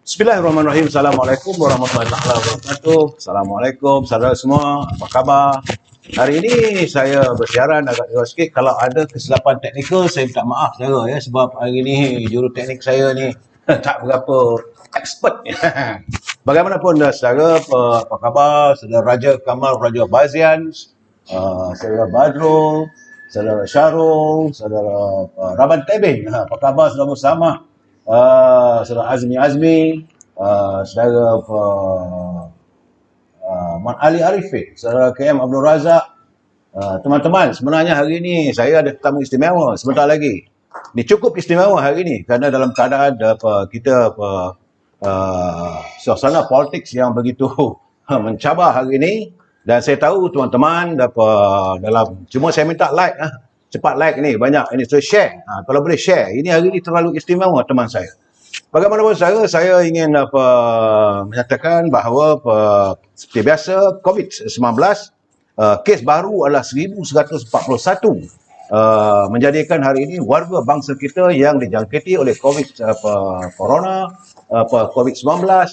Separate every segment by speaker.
Speaker 1: Bismillahirrahmanirrahim. Assalamualaikum warahmatullahi wabarakatuh. Assalamualaikum saudara semua. Apa khabar? Hari ini saya bersiaran agak jauh sikit. Kalau ada kesilapan teknikal, saya minta maaf saudara ya. Sebab hari ini juru teknik saya ni tak berapa expert. Bagaimanapun saudara, apa khabar? Saudara Raja Kamal Raja Bazian, saudara Badrul, saudara Syarul, saudara Raban Tebing. Apa khabar saudara bersama? Saudara Azmi, saudara Mat Ali Arifin, saudara KM Abdul Razak. Teman-teman, sebenarnya hari ini saya ada tetamu istimewa sebentar lagi. Ini cukup istimewa hari ini kerana dalam keadaan kita suasana politik yang begitu mencabar hari ini, dan saya tahu teman-teman dalam, cuma saya minta like, cepat like ni, banyak ini, so share. Kalau boleh share, ini hari ini terlalu istimewa teman saya. Bagaimanapun saya ingin menyatakan bahawa seperti biasa COVID-19 kes baru adalah 1141, menjadikan hari ini warga bangsa kita yang dijangkiti oleh COVID-19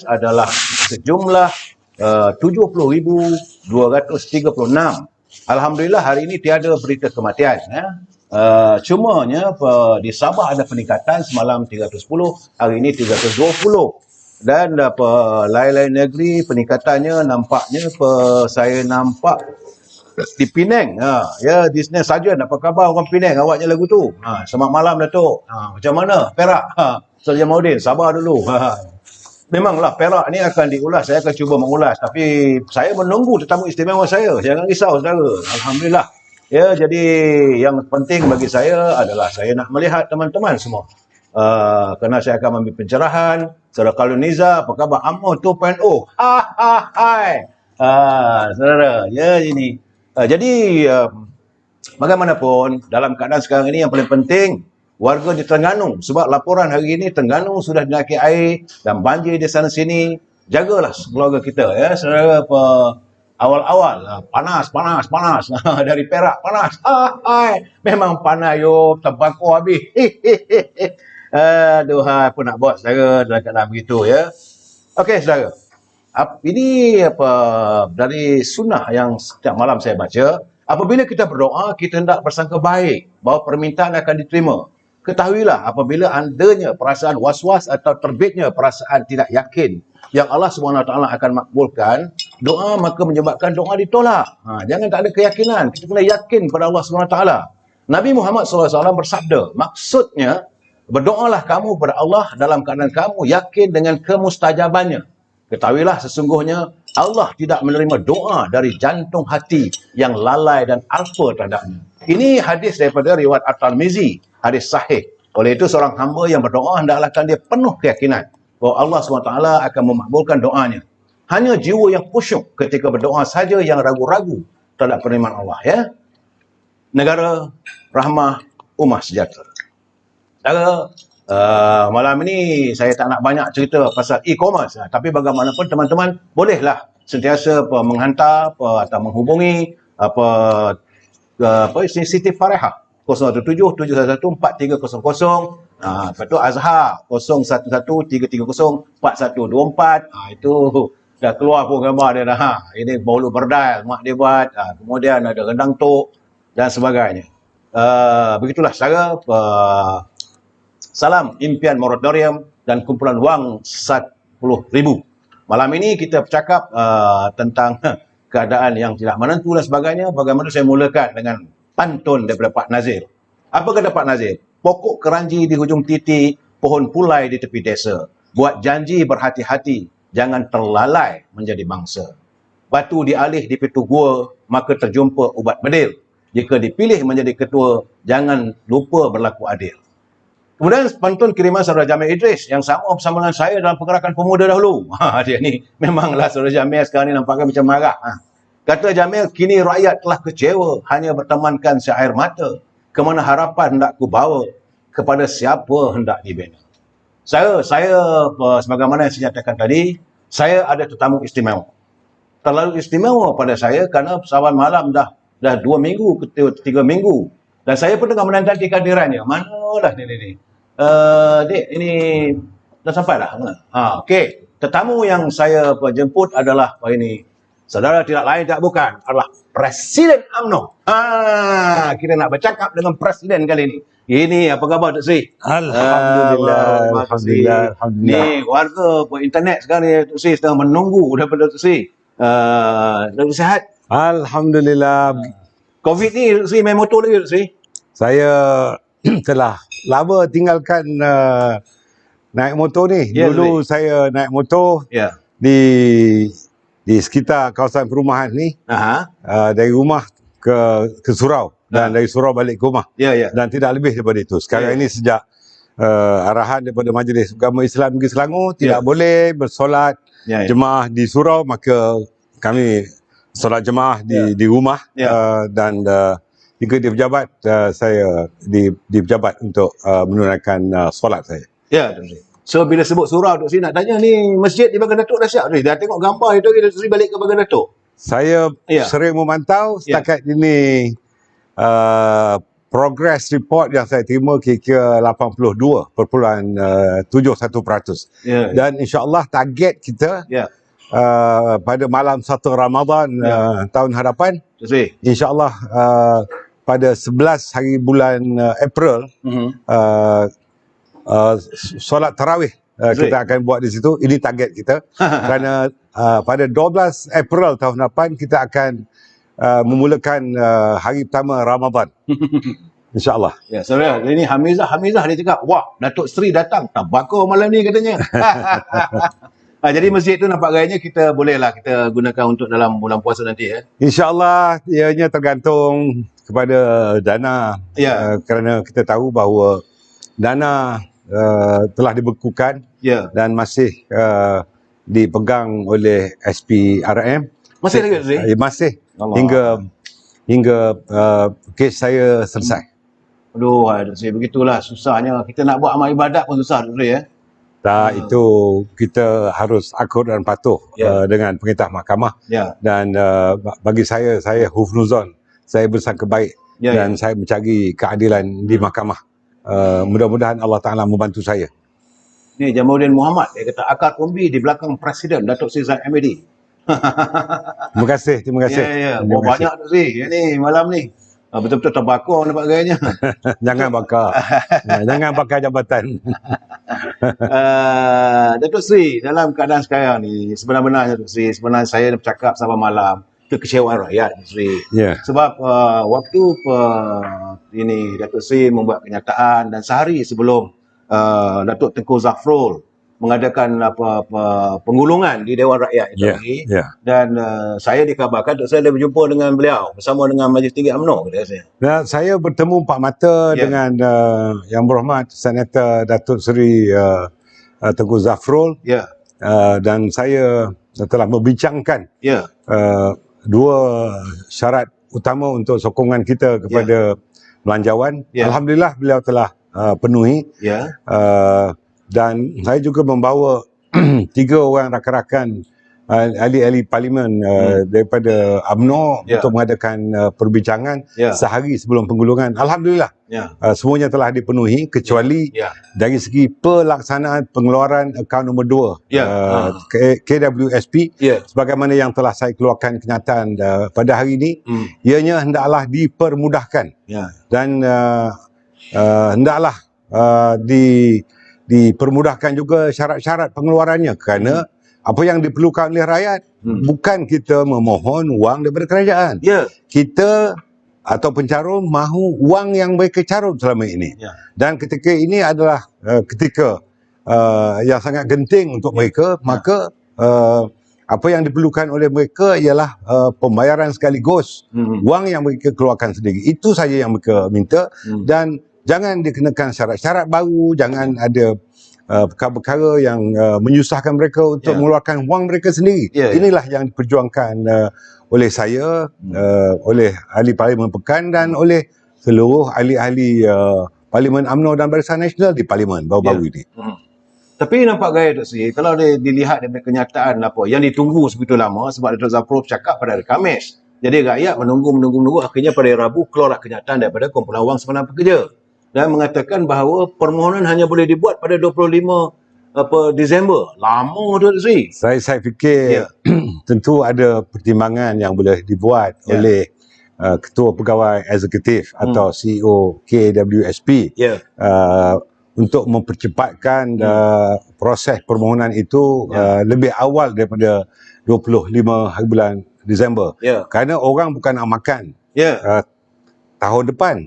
Speaker 1: adalah sejumlah 70,236. Alhamdulillah hari ini tiada berita kematian. Cumanya di Sabah ada peningkatan, semalam 310, hari ini 320. Dan lain-lain negeri peningkatannya nampaknya saya nampak di Penang. Ya, Disney saja. Apa khabar orang Penang? Awaknya lagu tu. Selamat malam Datuk. Macam mana? Perak. Saudara Jamaluddin, sabar dulu. Memanglah Perak ni akan diulas, saya akan cuba mengulas, tapi saya menunggu tetamu istimewa saya. Jangan risau saudara. Alhamdulillah. Ya, jadi yang penting bagi saya adalah saya nak melihat teman-teman semua. Kerana saya akan ambil pencerahan. Saudara Kaluniza, apa khabar? Ammo 2.0. Hai. Saudara, ya ini. Jadi bagaimanapun dalam keadaan sekarang ini yang paling penting warga di Terengganu, sebab laporan hari ini Terengganu sudah dinaiki air dan banjir di sana sini. Jagalah keluarga kita ya, saudara. Awal-awal panas dari Perak panas. Memang panas yo, terbakar habis. Aduh, apa nak buat saudara dalam keadaan begitu ya. Okey saudara. Ini dari sunnah yang setiap malam saya baca. Apabila kita berdoa, kita hendak bersangka baik bahawa permintaan akan diterima. Ketahuilah apabila adanya perasaan was-was atau terbitnya perasaan tidak yakin yang Allah SWT akan makbulkan doa, maka menyebabkan doa ditolak. Jangan tak ada keyakinan. Kita kena yakin pada Allah SWT. Nabi Muhammad SAW bersabda, maksudnya berdoalah kamu kepada Allah dalam keadaan kamu yakin dengan kemustajabannya. Ketahuilah sesungguhnya Allah tidak menerima doa dari jantung hati yang lalai dan alfa terhadapnya. Ini hadis daripada riwayat At-Tirmizi, hadis sahih. Oleh itu seorang hamba yang berdoa hendaklah dia penuh keyakinan bahawa Allah SWT akan memakbulkan doanya. Hanya jiwa yang khusyuk ketika berdoa saja yang ragu-ragu terhadap penerimaan Allah ya. Negara rahmah ummah sejahtera. Malam ini saya tak nak banyak cerita pasal e-commerce, tapi bagaimanapun teman-teman bolehlah sentiasa menghantar atau menghubungi Siti Farehah 017-711-4300. Lepas tu Azhar 0113304124. Itu dah keluar pun gambar dia dah. Ini bolu berdal mak dia buat. Kemudian ada rendang tok dan sebagainya. Begitulah cara salam impian moratorium dan kumpulan wang 10,000. Malam ini kita bercakap tentang keadaan yang tidak menentu dan sebagainya. Bagaimana saya mulakan dengan pantun daripada Pak Nazir. Apa kata Pak Nazir? Pokok keranji di hujung titi, pohon pulai di tepi desa. Buat janji berhati-hati, jangan terlalai menjadi bangsa. Batu dialih di pintu gua, maka terjumpa ubat bedil. Jika dipilih menjadi ketua, jangan lupa berlaku adil. Kemudian pantun kiriman saudara Jamil Idris yang sama bersama dengan saya dalam pergerakan pemuda dahulu. Dia ni memanglah saudara Jamil sekarang ni nampaknya macam marah. Kata Jamil, kini rakyat telah kecewa, hanya bertemankan seair mata. Kemana harapan hendak ku bawa, kepada siapa hendak dibina. Saya sebagaimana yang saya nyatakan tadi, saya ada tetamu istimewa. Terlalu istimewa pada saya kerana saban malam dah 2 minggu ke 3 minggu. Dan saya pun tengah menanti kehadirannya. Manalah ni. Dek, ini Dah sampai dah. Okey. Tetamu yang saya jemput adalah hari ini, saudara tidak lain tak bukan adalah Presiden UMNO. Kita nak bercakap dengan Presiden kali ini. Ini apa khabar Tok Sri?
Speaker 2: Alhamdulillah, alhamdulillah, alhamdulillah.
Speaker 1: Ni warga internet sekarang ni Tok Sri sedang menunggu daripada Tok Sri. Tok sihat?
Speaker 2: Alhamdulillah.
Speaker 1: Covid ni Tok Sri main motor lagi Tok Sri?
Speaker 2: Saya telah lama tinggalkan naik motor ni.
Speaker 1: Ya,
Speaker 2: Dulu saya naik motor
Speaker 1: Ya.
Speaker 2: di sekitar kawasan perumahan ni, dari rumah ke surau dan dari surau balik ke rumah.
Speaker 1: Ya, ya.
Speaker 2: Dan tidak lebih daripada itu. Sekarang ini sejak arahan daripada Majlis Agama Islam Negeri Selangor tidak boleh bersolat jemaah di surau, maka kami solat jemaah di rumah. Dan jika di pejabat, saya di pejabat untuk menunaikan solat saya.
Speaker 1: Ya, Tok Sri. So bila sebut surau Tok Sri nak tanya ni, masjid di Bagan Datuk dah siap Tok Sri? Dah tengok gambar itu Tok Sri balik ke Bagan Datuk?
Speaker 2: Saya sering memantau. Setakat ini progress report yang saya terima kira 82.71%. Dan insya-Allah target kita pada malam 1 Ramadan tahun hadapan, insya-Allah pada 11 hari bulan April, solat tarawih kita akan buat di situ. Ini target kita. Kerana pada 12 April tahun depan kita akan memulakan hari pertama Ramadan. InsyaAllah.
Speaker 1: Ya, saudara, ini Hamizah dia cakap, wah, Datuk Sri datang tabakor malam ni katanya. Jadi masjid tu nampak gayanya kita bolehlah kita gunakan untuk dalam bulan puasa nanti ya.
Speaker 2: InsyaAllah, ianya tergantung kepada dana. Kerana kita tahu bahawa dana telah dibekukan dan masih dipegang oleh SPRM.
Speaker 1: Masih lagi Sri?
Speaker 2: Masih hingga kes saya selesai.
Speaker 1: Aduh, Sri, begitulah susahnya. Kita nak buat amal ibadat pun susah Sri ya.
Speaker 2: Tak, itu kita harus akur dan patuh dengan perintah mahkamah. Dan bagi saya hufnuzon, saya bersangka baik dan saya mencari keadilan di mahkamah. Mudah-mudahan Allah Ta'ala membantu saya.
Speaker 1: Ni Jamaluddin Muhammad, dia kata akar umbi di belakang Presiden Datuk Sri Zahid Hamidi.
Speaker 2: Terima kasih.
Speaker 1: Banyak Tok Sri ni malam ni. Betul-betul terbakar nampak gayanya.
Speaker 2: Jangan bakar. Jangan bakar jabatan.
Speaker 1: Datuk Sri, dalam keadaan sekarang ni, sebenarnya sebenarnya saya nak bercakap sampai malam kekecewaan rakyat Datuk Sri. Sebab waktu ini Datuk Sri membuat kenyataan dan sehari sebelum Datuk Tengku Zafrul mengadakan penggulungan di Dewan Rakyat itu lagi. Dan saya dikabarkan Datuk Sri ada berjumpa dengan beliau bersama dengan Majlis Tinggi UMNO kata saya.
Speaker 2: Saya bertemu empat mata dengan Yang Berhormat Senator Datuk Seri Tengku Zafrul. Dan saya telah membincangkan dua syarat utama untuk sokongan kita kepada belanjawan. Alhamdulillah beliau telah penuhi. Dan saya juga membawa 3 orang rakan-rakan ahli-ahli parlimen daripada UMNO untuk mengadakan perbincangan sehari sebelum penggulungan. Alhamdulillah semuanya telah dipenuhi kecuali dari segi pelaksanaan pengeluaran akaun nombor 2 KWSP sebagaimana yang telah saya keluarkan kenyataan pada hari ini. Ianya hendaklah dipermudahkan dan hendaklah dipermudahkan juga syarat-syarat pengeluarannya kerana apa yang diperlukan oleh rakyat bukan kita memohon wang daripada kerajaan. Kita atau pencarum mahu wang yang mereka carut selama ini. Dan ketika ini adalah ketika yang sangat genting untuk mereka, maka apa yang diperlukan oleh mereka ialah pembayaran sekaligus wang yang mereka keluarkan sendiri. Itu saja yang mereka minta dan jangan dikenakan syarat-syarat baru, jangan ada perkara-perkara yang menyusahkan mereka untuk mengeluarkan wang mereka sendiri. Inilah yang diperjuangkan oleh saya, oleh ahli Parlimen Pekan dan oleh seluruh ahli-ahli Parlimen UMNO dan Barisan Nasional di Parlimen baru-baru ini.
Speaker 1: Tapi nampak gaya Dr. Sri, kalau dilihat dari kenyataan apa yang ditunggu sebegitu lama, sebab Dr. Zafrul cakap pada hari Khamis. Jadi rakyat menunggu, akhirnya pada hari Rabu keluarlah kenyataan daripada Kumpulan Wang Sebenar Pekerja dan mengatakan bahawa permohonan hanya boleh dibuat pada 25 Disember. Lama tu Datuk Seri.
Speaker 2: Saya fikir tentu ada pertimbangan yang boleh dibuat oleh Ketua Pegawai Eksekutif atau CEO KWSP untuk mempercepatkan proses permohonan itu lebih awal daripada 25 hari bulan Disember. Kerana orang bukan nak makan tahun depan.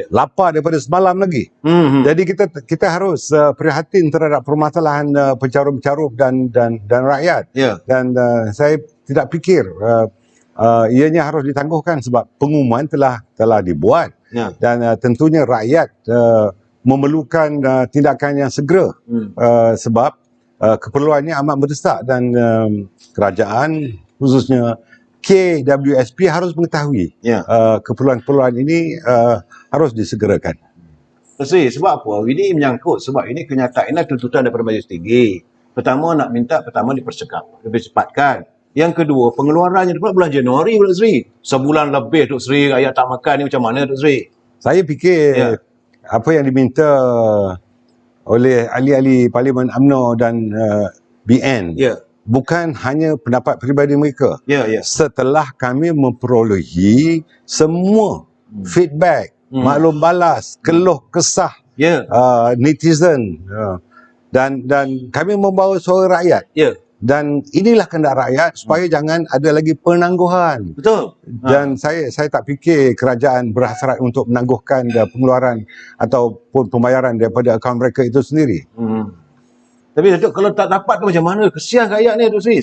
Speaker 2: Lapar daripada semalam lagi. Jadi kita harus prihatin terhadap permasalahan pencarum-pencarum dan rakyat. Dan saya tidak fikir ianya harus ditangguhkan sebab pengumuman telah dibuat. Dan tentunya rakyat memerlukan tindakan yang segera sebab keperluannya amat mendesak dan kerajaan khususnya KWSP harus mengetahui keperluan-keperluan ini harus disegerakan.
Speaker 1: Sebab apa? Ini menyangkut sebab ini kenyataan tuntutan daripada Majlis Tinggi. Pertama nak minta dipercepatkan. Yang kedua, pengeluarannya pula bulan Januari Dr. Seri. Sebulan lebih Dr. Seri, rakyat tak makan ni macam mana Dr. Seri?
Speaker 2: Saya fikir apa yang diminta oleh ahli-ahli Parlimen UMNO dan BN bukan hanya pendapat peribadi mereka. Setelah kami memperolehi semua feedback, maklum balas, keluh kesah netizen dan kami membawa suara rakyat. Dan inilah kehendak rakyat supaya jangan ada lagi penangguhan.
Speaker 1: Betul.
Speaker 2: Dan saya tak fikir kerajaan berhasrat untuk menangguhkan pengeluaran ataupun pembayaran daripada akaun mereka itu sendiri.
Speaker 1: Tapi Datuk, kalau tak dapat tu macam mana? Kesian rakyat ni Datuk Seri.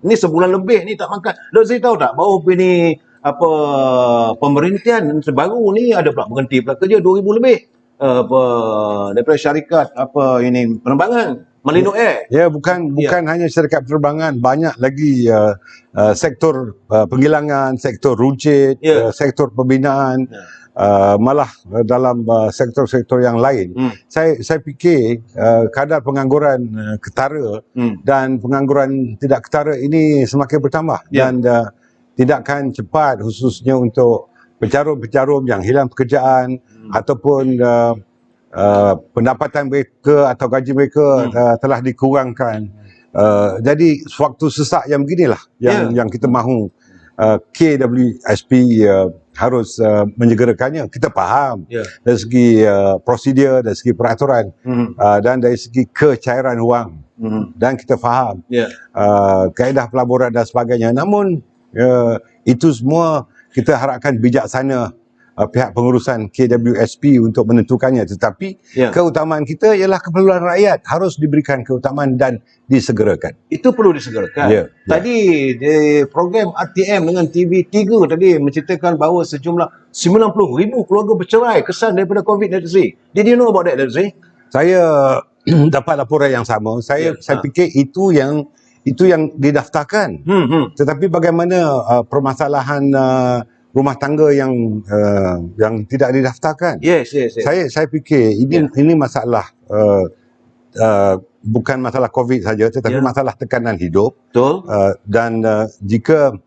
Speaker 1: Ni sebulan lebih ni tak makan. Datuk Seri tahu tak bahawa ini pemerintahan terbaru ni ada pula berhenti pula kerja 2,000 lebih daripada syarikat penerbangan. Malino Air.
Speaker 2: Bukan hanya syarikat penerbangan, banyak lagi sektor penghilangan, sektor runcit, sektor pembinaan, malah dalam sektor-sektor yang lain. Saya fikir kadar pengangguran ketara dan pengangguran tidak ketara ini semakin bertambah dan tidakkan cepat khususnya untuk pencarum-pencarum yang hilang pekerjaan ataupun pendapatan mereka atau gaji mereka telah dikurangkan. Jadi sewaktu sesak yang beginilah yang kita mahu KWSP harus menyegerakannya. Kita faham dari segi prosedur, dari segi peraturan dan dari segi kecairan wang. Dan kita faham kaedah pelaburan dan sebagainya. Namun itu semua kita harapkan bijaksana pihak pengurusan KWSP untuk menentukannya, tetapi keutamaan kita ialah keperluan rakyat harus diberikan keutamaan dan disegerakan.
Speaker 1: Itu perlu disegerakan. Tadi di program RTM dengan TV3 tadi menceritakan bahawa sejumlah 90,000 keluarga bercerai kesan daripada COVID, Datuk Seri. Did you know about that, Datuk Seri?
Speaker 2: Saya dapat laporan yang sama. Saya fikir itu yang didaftarkan. Tetapi bagaimana permasalahan rumah tangga yang tidak didaftarkan? Saya fikir ini masalah bukan masalah COVID saja, tetapi masalah tekanan hidup. Dan jika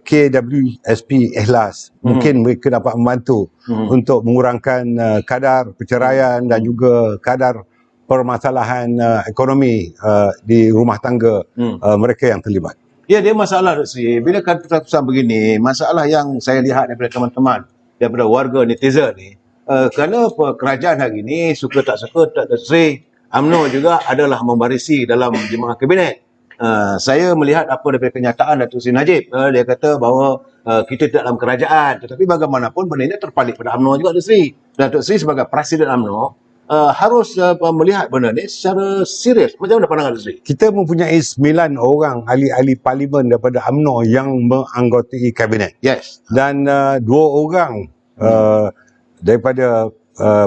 Speaker 2: KWSP ikhlas, mungkin mereka dapat membantu untuk mengurangkan kadar perceraian dan juga kadar permasalahan ekonomi di rumah tangga mereka yang terlibat.
Speaker 1: Dia masalah Dr. Seri. Bila kata-kata begini, masalah yang saya lihat daripada teman-teman, daripada warga netizen ni, kerana kerajaan hari ini suka tak suka Dr. Seri, UMNO juga adalah membarisi dalam jemaah kabinet. Saya melihat apa daripada kenyataan Datuk Seri Najib. Dia kata bahawa kita tidak dalam kerajaan, tetapi bagaimanapun benda ini terpalit pada UMNO juga Datuk Seri. Datuk Seri sebagai Presiden UMNO harus melihat benda ni secara serius. Macam mana pandangan Seri?
Speaker 2: Kita mempunyai 9 orang ahli-ahli parlimen daripada UMNO yang menganggotai kabinet. Dan 2 orang daripada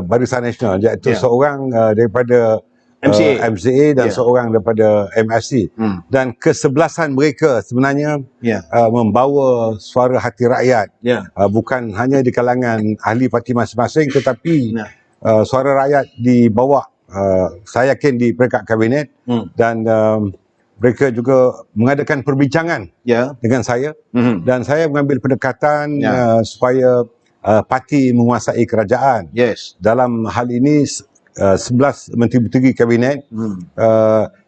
Speaker 2: Barisan Nasional, iaitu seorang daripada MCA dan seorang daripada MRC. Dan kesebelasan mereka sebenarnya membawa suara hati rakyat. Bukan hanya di kalangan ahli parti masing-masing, tetapi suara rakyat dibawa, saya yakin, di peringkat kabinet. Dan mereka juga mengadakan perbincangan dengan saya. Dan saya mengambil pendekatan supaya parti menguasai kerajaan. Dalam hal ini 11 menteri-menteri kabinet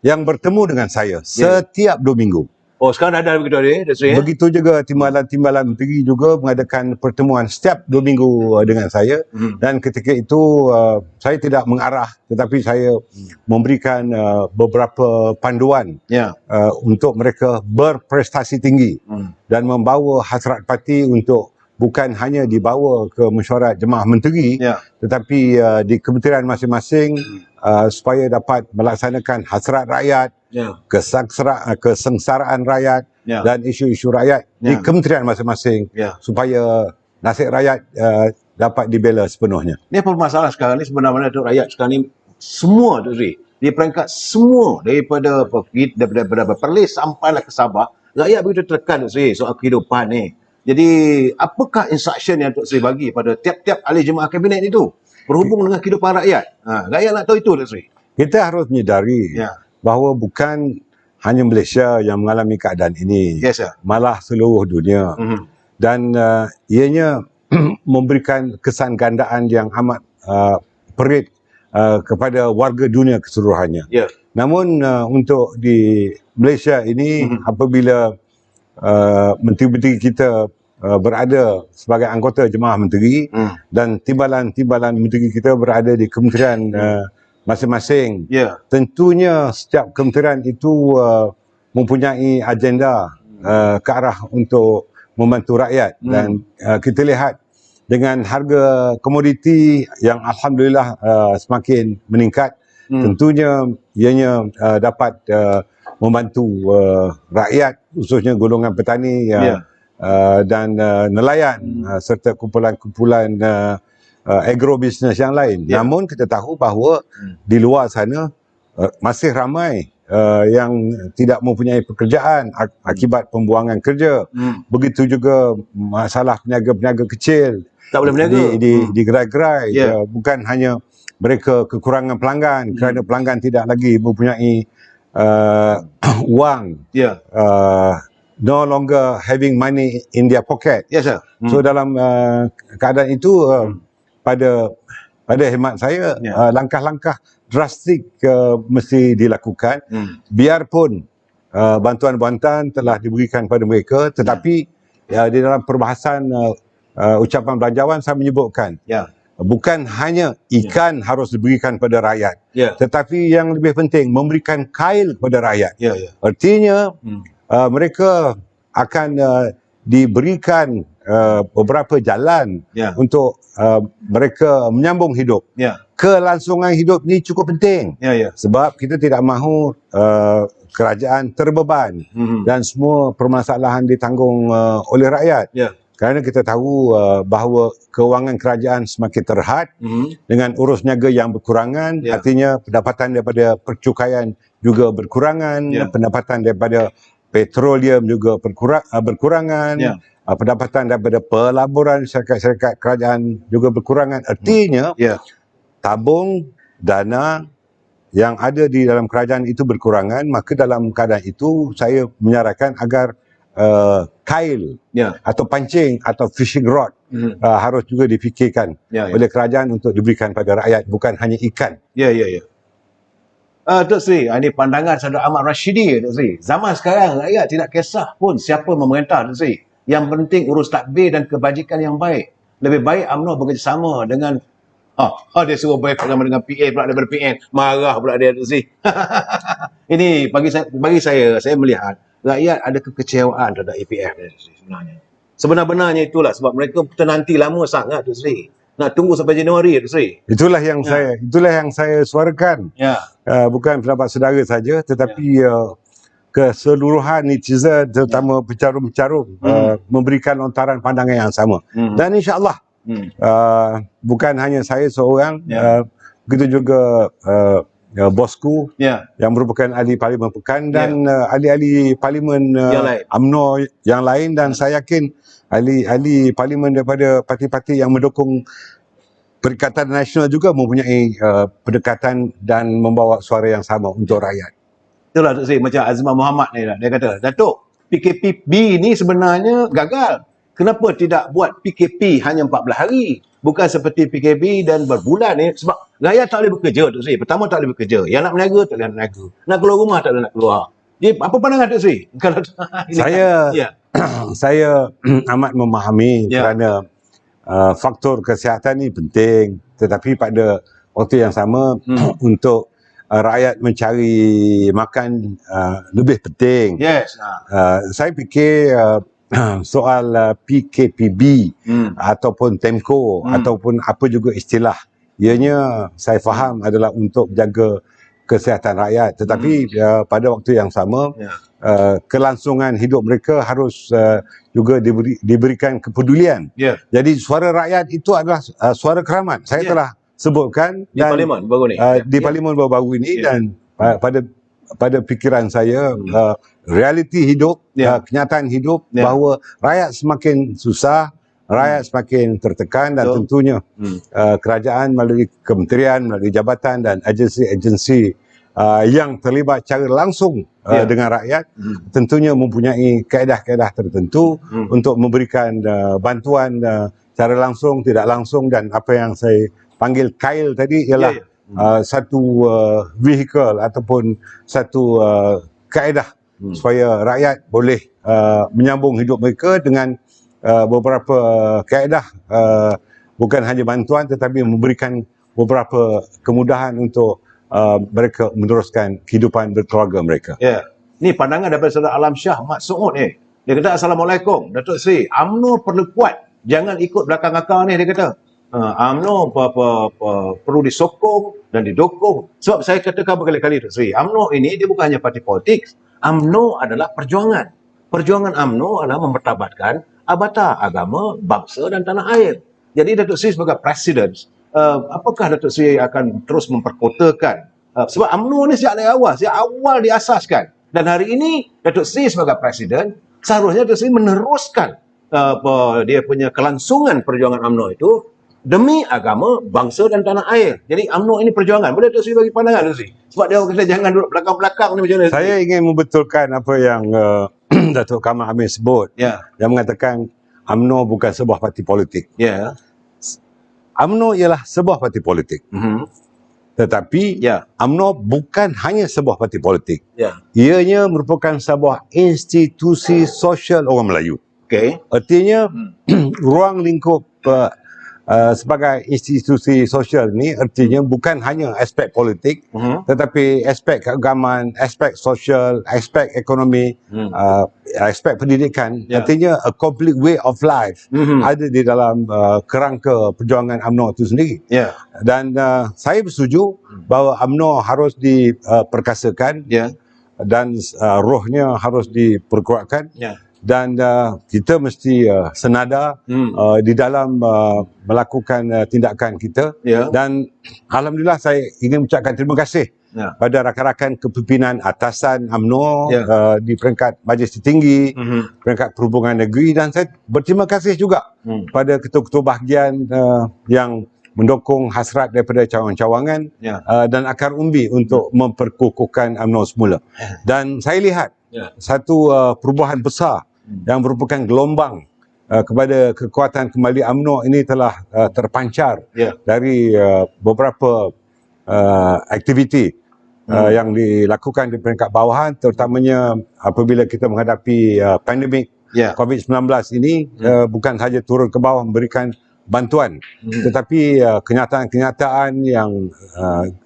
Speaker 2: yang bertemu dengan saya setiap 2 minggu.
Speaker 1: Oh, sekarang ada begitu ada, Datuk Seri.
Speaker 2: Begitu juga timbalan-timbalan menteri juga mengadakan pertemuan setiap 2 minggu dengan saya. Dan ketika itu saya tidak mengarah, tetapi saya memberikan beberapa panduan untuk mereka berprestasi tinggi dan membawa hasrat parti untuk bukan hanya dibawa ke mesyuarat jemaah menteri, tetapi di kementerian masing-masing supaya dapat melaksanakan hasrat rakyat, kesengsaraan rakyat dan isu-isu rakyat di kementerian masing-masing supaya nasib rakyat dapat dibela sepenuhnya.
Speaker 1: Ini permasalahan sekarang ni sebenarnya tu rakyat sekarang ni semua tu Sri, di peringkat semua daripada Perlis sampailah ke Sabah, rakyat begitu tertekan tu Sri soal kehidupan ni. Jadi apakah instruction yang Tok Sri bagi pada tiap-tiap ahli jemaah kabinet itu berhubung dengan kehidupan rakyat? Rakyat nak tahu itu Tok Sri.
Speaker 2: Kita harus menyedari bahawa bukan hanya Malaysia yang mengalami keadaan ini, malah seluruh dunia. Dan ianya memberikan kesan gandaan yang amat perit kepada warga dunia keseluruhannya. Namun untuk di Malaysia ini apabila menteri-menteri kita berada sebagai anggota jemaah menteri dan timbalan-timbalan menteri kita berada di kementerian masing-masing. Tentunya setiap kementerian itu mempunyai agenda ke arah untuk membantu rakyat dan kita lihat dengan harga komoditi yang alhamdulillah semakin meningkat, tentunya ianya dapat membantu rakyat khususnya golongan petani dan nelayan serta kumpulan-kumpulan agrobisnes yang lain. Namun kita tahu bahawa di luar sana masih ramai yang tidak mempunyai pekerjaan akibat pembuangan kerja. Begitu juga masalah peniaga-peniaga kecil
Speaker 1: tak boleh berniaga
Speaker 2: di gerai-gerai. Bukan hanya mereka kekurangan pelanggan kerana pelanggan tidak lagi mempunyai wang, no longer having money in their pocket. So dalam keadaan itu pada hemat saya langkah-langkah drastik mesti dilakukan. Biarpun bantuan-bantuan telah diberikan pada mereka, tetapi di dalam perbahasan ucapan belanjawan saya menyebutkan bukan hanya ikan harus diberikan pada rakyat, tetapi yang lebih penting memberikan kail kepada rakyat. Artinya mereka akan diberikan beberapa jalan untuk mereka menyambung hidup. Kelangsungan hidup ni cukup penting sebab kita tidak mahu kerajaan terbeban dan semua permasalahan ditanggung oleh rakyat. Kerana kita tahu bahawa kewangan kerajaan semakin terhad dengan urus niaga yang berkurangan, artinya pendapatan daripada percukaian juga berkurangan, pendapatan daripada petroleum juga berkurangan, pendapatan daripada pelaburan syarikat-syarikat kerajaan juga berkurangan. Artinya tabung dana yang ada di dalam kerajaan itu berkurangan, maka dalam keadaan itu saya menyarankan agar kail atau pancing atau fishing rod harus juga difikirkan oleh kerajaan untuk diberikan pada rakyat, bukan hanya ikan.
Speaker 1: Tok Sri, ini pandangan Saudara Ahmad Rashidi, Tok Sri. Zaman sekarang rakyat tidak kisah pun siapa memerintah, Tok Sri. Yang penting urus takbir dan kebajikan yang baik. Lebih baik UMNO bekerjasama dengan dia suruh bersama dengan PA pula daripada PN. Marah pula dia, Tok Sri. Ini bagi saya melihat rakyat ada kekecewaan terhadap APF sebenarnya. Sebenar-benarnya itulah sebab mereka nanti lama sangat Tok Sri. Nak tunggu sampai Januari Tok Sri. Itulah yang
Speaker 2: saya suarakan. Bukan pendapat saudara saja, tetapi keseluruhan netizen terutama pencarum-pencarum memberikan lontaran pandangan yang sama. Dan insya-Allah bukan hanya saya seorang, begitu juga bosku yang merupakan ahli Parlimen Pekan dan ahli-ahli Parlimen UMNO yang lain, dan saya yakin ahli Parlimen daripada parti-parti yang mendukung Perikatan Nasional juga mempunyai pendekatan dan membawa suara yang sama untuk rakyat.
Speaker 1: Itulah Tok Sri, macam Azman Muhammad ni lah. Dia kata, Datuk, PKP-B ni sebenarnya gagal Kenapa tidak buat PKP hanya 14 hari? Bukan seperti PKP dan berbulan ni. Sebab rakyat tak boleh bekerja, Datuk Seri. Pertama tak boleh bekerja. Yang nak berniaga tak boleh berniaga. Nak keluar rumah tak boleh nak keluar. Jadi apa pandangan Datuk Seri? Kalau
Speaker 2: Saya
Speaker 1: ya.
Speaker 2: saya amat memahami kerana faktor kesihatan ni penting, tetapi pada waktu yang sama untuk rakyat mencari makan lebih penting.
Speaker 1: Yes.
Speaker 2: Saya fikir soal PKPB ataupun Temko ataupun apa juga istilah, ianya saya faham adalah untuk jaga kesihatan rakyat, tetapi pada waktu yang sama kelangsungan hidup mereka harus juga diberikan kepedulian. Jadi suara rakyat itu adalah suara keramat. Saya telah sebutkan
Speaker 1: di Parlimen baru ni.
Speaker 2: Di Parlimen baru-baru ini dan pada fikiran saya realiti hidup, kenyataan hidup bahawa rakyat semakin susah, rakyat semakin tertekan dan tentunya kerajaan melalui kementerian, melalui jabatan dan agensi-agensi yang terlibat secara langsung dengan rakyat tentunya mempunyai kaedah-kaedah tertentu untuk memberikan bantuan secara langsung, tidak langsung, dan apa yang saya panggil kail tadi ialah satu vehicle ataupun satu kaedah supaya rakyat boleh menyambung hidup mereka dengan beberapa kaedah, bukan hanya bantuan tetapi memberikan beberapa kemudahan untuk mereka meneruskan kehidupan berkeluarga mereka.
Speaker 1: Ni pandangan daripada Saudara Alam Shah Mat Suud ni. Dia kata, Assalamualaikum Datuk Seri, UMNO perlu kuat, jangan ikut belakang akar ni, dia kata. UMNO perlu disokong dan didukung. Sebab saya katakan berkali-kali, Datuk Seri, UMNO ini dia bukan hanya parti politik. UMNO adalah perjuangan. Perjuangan UMNO adalah mempertabatkan abata, agama, bangsa dan tanah air. Jadi Datuk Seri sebagai presiden, apakah Datuk Seri akan terus memperkotakan? Sebab UMNO ni sejak awal diasaskan. Dan hari ini Datuk Seri sebagai presiden, seharusnya Datuk Seri meneruskan dia punya kelangsungan perjuangan UMNO itu demi agama, bangsa dan tanah air. Jadi UMNO ini perjuangan. Boleh Datuk Seri bagi pandangan, Datuk Seri? Sebab dia kata jangan duduk belakang-belakang ni macam mana?
Speaker 2: Saya ingin membetulkan apa yang Datuk Kamal Amin sebut. Yang mengatakan UMNO bukan sebuah parti politik. UMNO ialah sebuah parti politik. Tetapi UMNO bukan hanya sebuah parti politik. Ianya merupakan sebuah institusi sosial orang Melayu. Artinya ruang lingkup sebagai institusi sosial ni artinya bukan hanya aspek politik, tetapi aspek keagamaan, aspek sosial, aspek ekonomi, aspek pendidikan. Artinya a complete way of life ada di dalam kerangka perjuangan UMNO itu sendiri. Dan saya bersetuju bahawa UMNO harus diperkasakan dan rohnya harus diperkuatkan. Dan kita mesti senada di dalam melakukan tindakan kita. Dan alhamdulillah saya ingin mengucapkan terima kasih pada rakan-rakan kepimpinan atasan UMNO di peringkat Majlis Tertinggi, peringkat Perhubungan Negeri, dan saya berterima kasih juga pada ketua-ketua bahagian yang mendukung hasrat daripada cawangan-cawangan dan akar umbi untuk memperkukuhkan UMNO semula. Dan saya lihat satu perubahan besar yang merupakan gelombang kepada kekuatan kembali UMNO ini telah terpancar dari beberapa aktiviti yang dilakukan di peringkat bawahan, terutamanya apabila kita menghadapi pandemik COVID-19 ini. Bukan sahaja turun ke bawah memberikan bantuan, tetapi kenyataan-kenyataan yang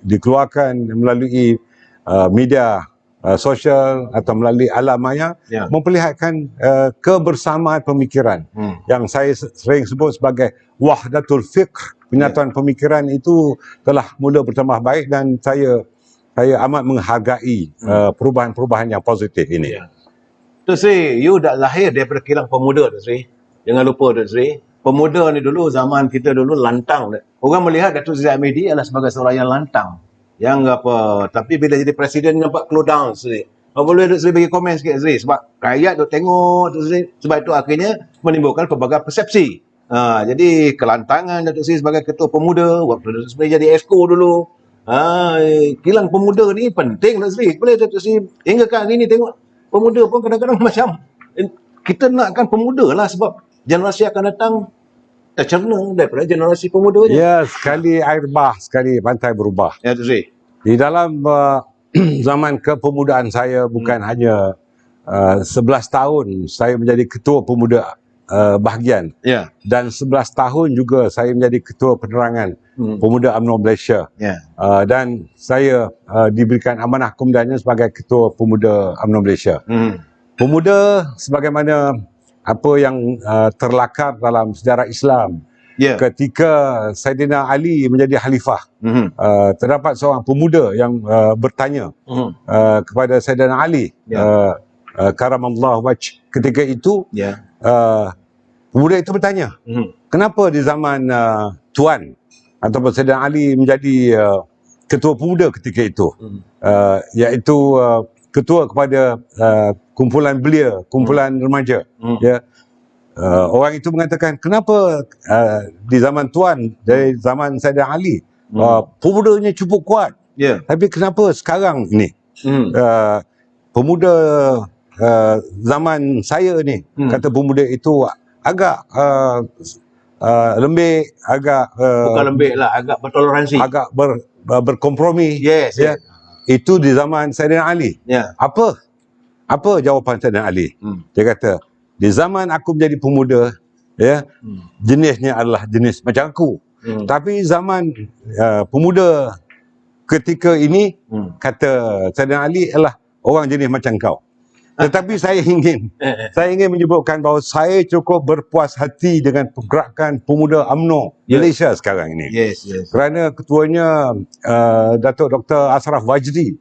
Speaker 2: dikeluarkan melalui media sosial atau melalui alam maya memperlihatkan kebersamaan pemikiran yang saya sering sebut sebagai wahdatul fikr. Penyatuan pemikiran itu telah mula bertambah baik dan saya amat menghargai perubahan-perubahan yang positif ini.
Speaker 1: Datuk Seri, you dah lahir daripada kilang pemuda, Datuk Seri. Jangan lupa, Datuk Seri. Pemuda ni dulu, zaman kita dulu lantang. Orang melihat Datuk Seri Hamidi adalah sebagai seorang yang lantang. Yang apa, tapi bila jadi presiden nampak slow down, Seri. Boleh Datuk Seri bagi komen sikit, Seri? Sebab rakyat duk tengok, Datuk Seri. Sebab itu akhirnya menimbulkan pelbagai persepsi. Jadi kelantangan Datuk Seri sebagai ketua pemuda, waktu Datuk Seri jadi exco dulu. Kilang pemuda ni penting, Datuk Seri. Boleh Datuk Seri, hingga kali ni tengok pemuda pun kadang-kadang macam kita nakkan pemuda lah, sebab generasi akan datang tercerna daripada generasi pemudanya.
Speaker 2: Ya, sekali air bah, sekali pantai berubah.
Speaker 1: Ya, Datuk Seri.
Speaker 2: Di dalam zaman kepemudaan saya, bukan hanya 11 tahun saya menjadi ketua pemuda bahagian,
Speaker 1: Ya.
Speaker 2: dan 11 tahun juga saya menjadi ketua penerangan pemuda UMNO Malaysia.
Speaker 1: Ya.
Speaker 2: Dan saya diberikan amanah komandannya sebagai ketua pemuda UMNO Malaysia. Pemuda sebagaimana apa yang terlakar dalam sejarah Islam.
Speaker 1: Ya.
Speaker 2: Ketika Saidina Ali menjadi khalifah, terdapat seorang pemuda yang bertanya kepada Saidina Ali, karamallahu wajh. Ketika itu, pemuda itu bertanya, kenapa di zaman Tuan ataupun Saidina Ali menjadi ketua pemuda ketika itu, iaitu ketua kepada kumpulan belia, kumpulan remaja, ya. Orang itu mengatakan, kenapa di zaman Tuan, dari zaman Saidina Ali, pemudanya cukup kuat, tapi kenapa sekarang ni pemuda zaman saya ni, kata pemuda itu agak lembik, agak
Speaker 1: bukan lembik lah, agak bertoleransi,
Speaker 2: agak berkompromi.
Speaker 1: Yes.
Speaker 2: Itu di zaman Saidina Ali. Apa jawapan Saidina Ali? Dia kata, di zaman aku menjadi pemuda, ya, jenisnya adalah jenis macam aku. Tapi zaman pemuda ketika ini, kata Saidina Ali, adalah orang jenis macam kau. Tetapi saya ingin menyebutkan bahawa saya cukup berpuas hati dengan pergerakan pemuda UMNO Malaysia sekarang ini. Kerana ketuanya Datuk Dr. Ashraf Wajdi,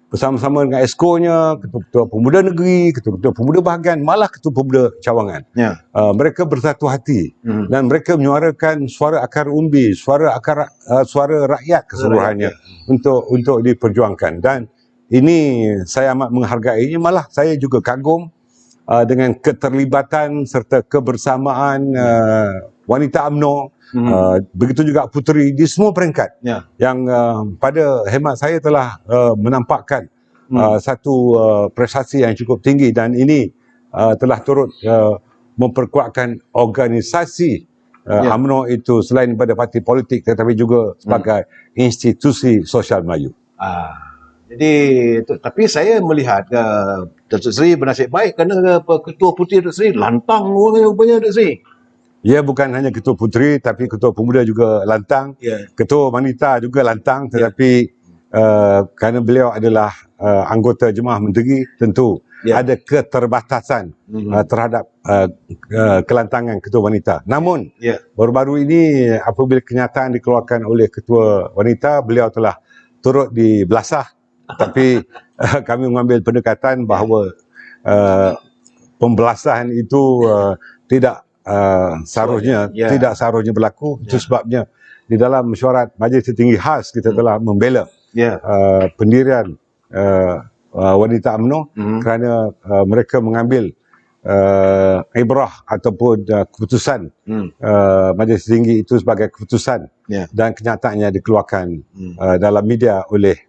Speaker 2: bersama-sama dengan esko-nya, ketua-ketua pemuda negeri, ketua-ketua pemuda bahagian, malah ketua pemuda cawangan. Mereka bersatu hati dan mereka menyuarakan suara akar umbi, suara rakyat keseluruhannya untuk diperjuangkan. Dan ini saya amat menghargainya, malah saya juga kagum dengan keterlibatan serta kebersamaan wanita UMNO, begitu juga puteri di semua peringkat, yang pada hemat saya telah menampakkan satu prestasi yang cukup tinggi, dan ini telah turut memperkuatkan organisasi UMNO itu selain pada parti politik tetapi juga sebagai institusi sosial Melayu.
Speaker 1: Jadi tapi saya melihat Datuk Seri bernasib baik kerana ketua puteri Datuk Seri lantang rupanya Datuk Seri.
Speaker 2: Ya, bukan hanya ketua puteri tapi ketua pemuda juga lantang, ketua wanita juga lantang, tetapi kerana beliau adalah anggota Jemaah Menteri, tentu ada keterbatasan terhadap kelantangan ketua wanita. Namun baru-baru ini apabila kenyataan dikeluarkan oleh ketua wanita, beliau telah turut dibelasah. Tapi kami mengambil pendekatan bahawa pembelasahan itu tidak seharusnya berlaku. Itu sebabnya di dalam mesyuarat Majlis Tertinggi khas kita telah membela pendirian wanita UMNO kerana mereka mengambil ibrah ataupun keputusan Majlis Tertinggi itu sebagai keputusan, dan kenyataannya dikeluarkan dalam media oleh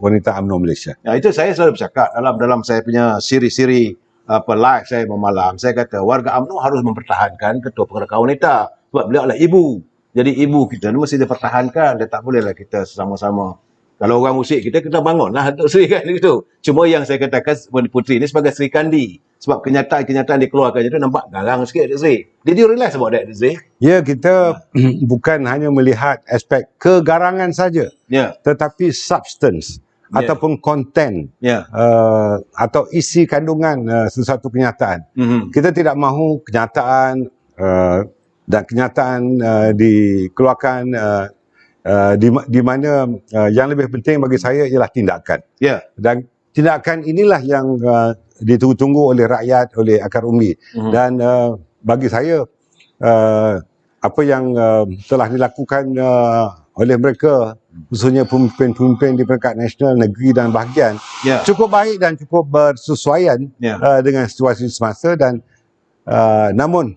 Speaker 2: wanita UMNO Malaysia.
Speaker 1: Itu saya selalu bercakap dalam saya punya siri-siri live saya malam. Saya kata warga UMNO harus mempertahankan ketua pengerakam wanita sebab beliau adalah ibu. Jadi ibu kita ni mesti dipertahankan. Dia tak bolehlah kita sama-sama. Kalau orang usik kita bangunlah Datuk Seri kan gitu. Cuma yang saya katakan puteri ni sebagai Seri Kandi. Sebab kenyataan dikeluarkan itu nampak garang sikit Datuk Seri. Did you realize about that Datuk Seri?
Speaker 2: Ya, kita bukan hanya melihat aspek kegarangan saja, tetapi substance ataupun konten atau isi kandungan sesuatu kenyataan. Kita tidak mahu kenyataan dan kenyataan dikeluarkan di mana yang lebih penting bagi saya ialah tindakan. Dan tindakan inilah yang ditunggu-tunggu oleh rakyat, oleh akar umbi. Dan bagi saya apa yang telah dilakukan oleh mereka, khususnya pemimpin-pemimpin di peringkat nasional, negeri dan bahagian, cukup baik dan cukup bersesuaian dengan situasi semasa. Dan namun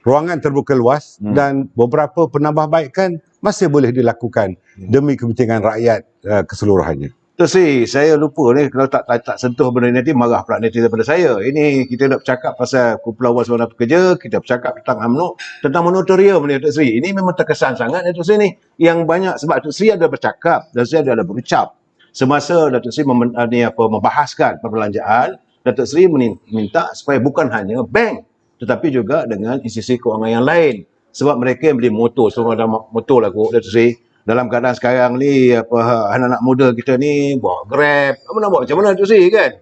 Speaker 2: ruangan terbuka luas dan beberapa penambahbaikan masih boleh dilakukan demi kepentingan rakyat keseluruhannya.
Speaker 1: Datuk Seri, saya lupa ni kalau tak sentuh benda ni nanti marah pula netizen pada saya. Ini kita nak bercakap pasal kumpulan wartawan pekerja, kita bercakap tentang UMNO, tentang moratorium ni Datuk Seri. Ini memang terkesan sangat Datuk Seri ni. Yang banyak sebab Datuk Seri ada bercakap, Datuk Seri ada berucap. Semasa Datuk Seri membahaskan perbelanjaan, Datuk Seri minta supaya bukan hanya bank tetapi juga dengan institusi kewangan yang lain. Sebab mereka yang beli motor, semua ada motor lah kot Datuk Seri. Dalam keadaan sekarang ni anak-anak muda kita ni bawa Grab, nak buat macam mana Datuk Seri kan?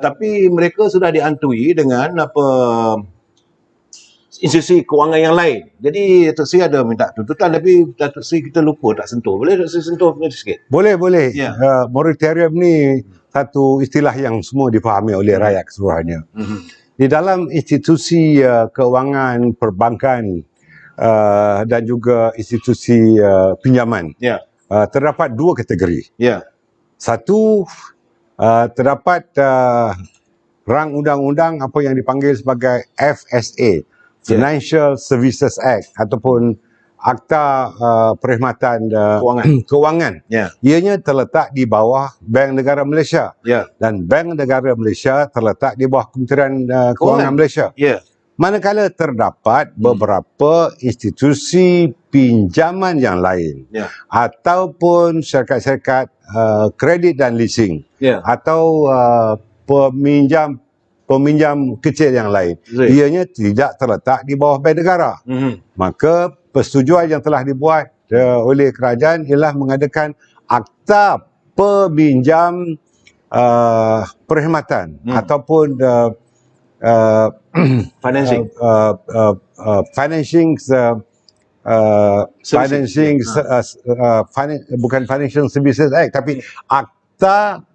Speaker 1: Tapi mereka sudah dihantui dengan institusi kewangan yang lain. Jadi Datuk Seri ada minta tuntutan tapi Datuk Seri kita lupa tak sentuh. Boleh Datuk Seri sentuh sikit?
Speaker 2: Boleh.
Speaker 1: Ya.
Speaker 2: Moratorium ni satu istilah yang semua difahami oleh rakyat keseluruhannya. Di dalam institusi kewangan perbankan dan juga institusi pinjaman, terdapat dua kategori. Satu, terdapat rang undang-undang apa yang dipanggil sebagai FSA, Financial Services Act, ataupun Akta Perkhidmatan Kewangan. Ianya terletak di bawah Bank Negara Malaysia. Dan Bank Negara Malaysia terletak di bawah Kementerian Kewangan Malaysia. Manakala terdapat beberapa institusi pinjaman yang lain ataupun syarikat-syarikat kredit dan leasing atau peminjam kecil yang lain, ianya tidak terletak di bawah Bank Negara. Maka persetujuan yang telah dibuat oleh kerajaan ialah mengadakan Akta Peminjam Perkhidmatan ataupun
Speaker 1: financing
Speaker 2: bukan Financial Services Act tapi Akta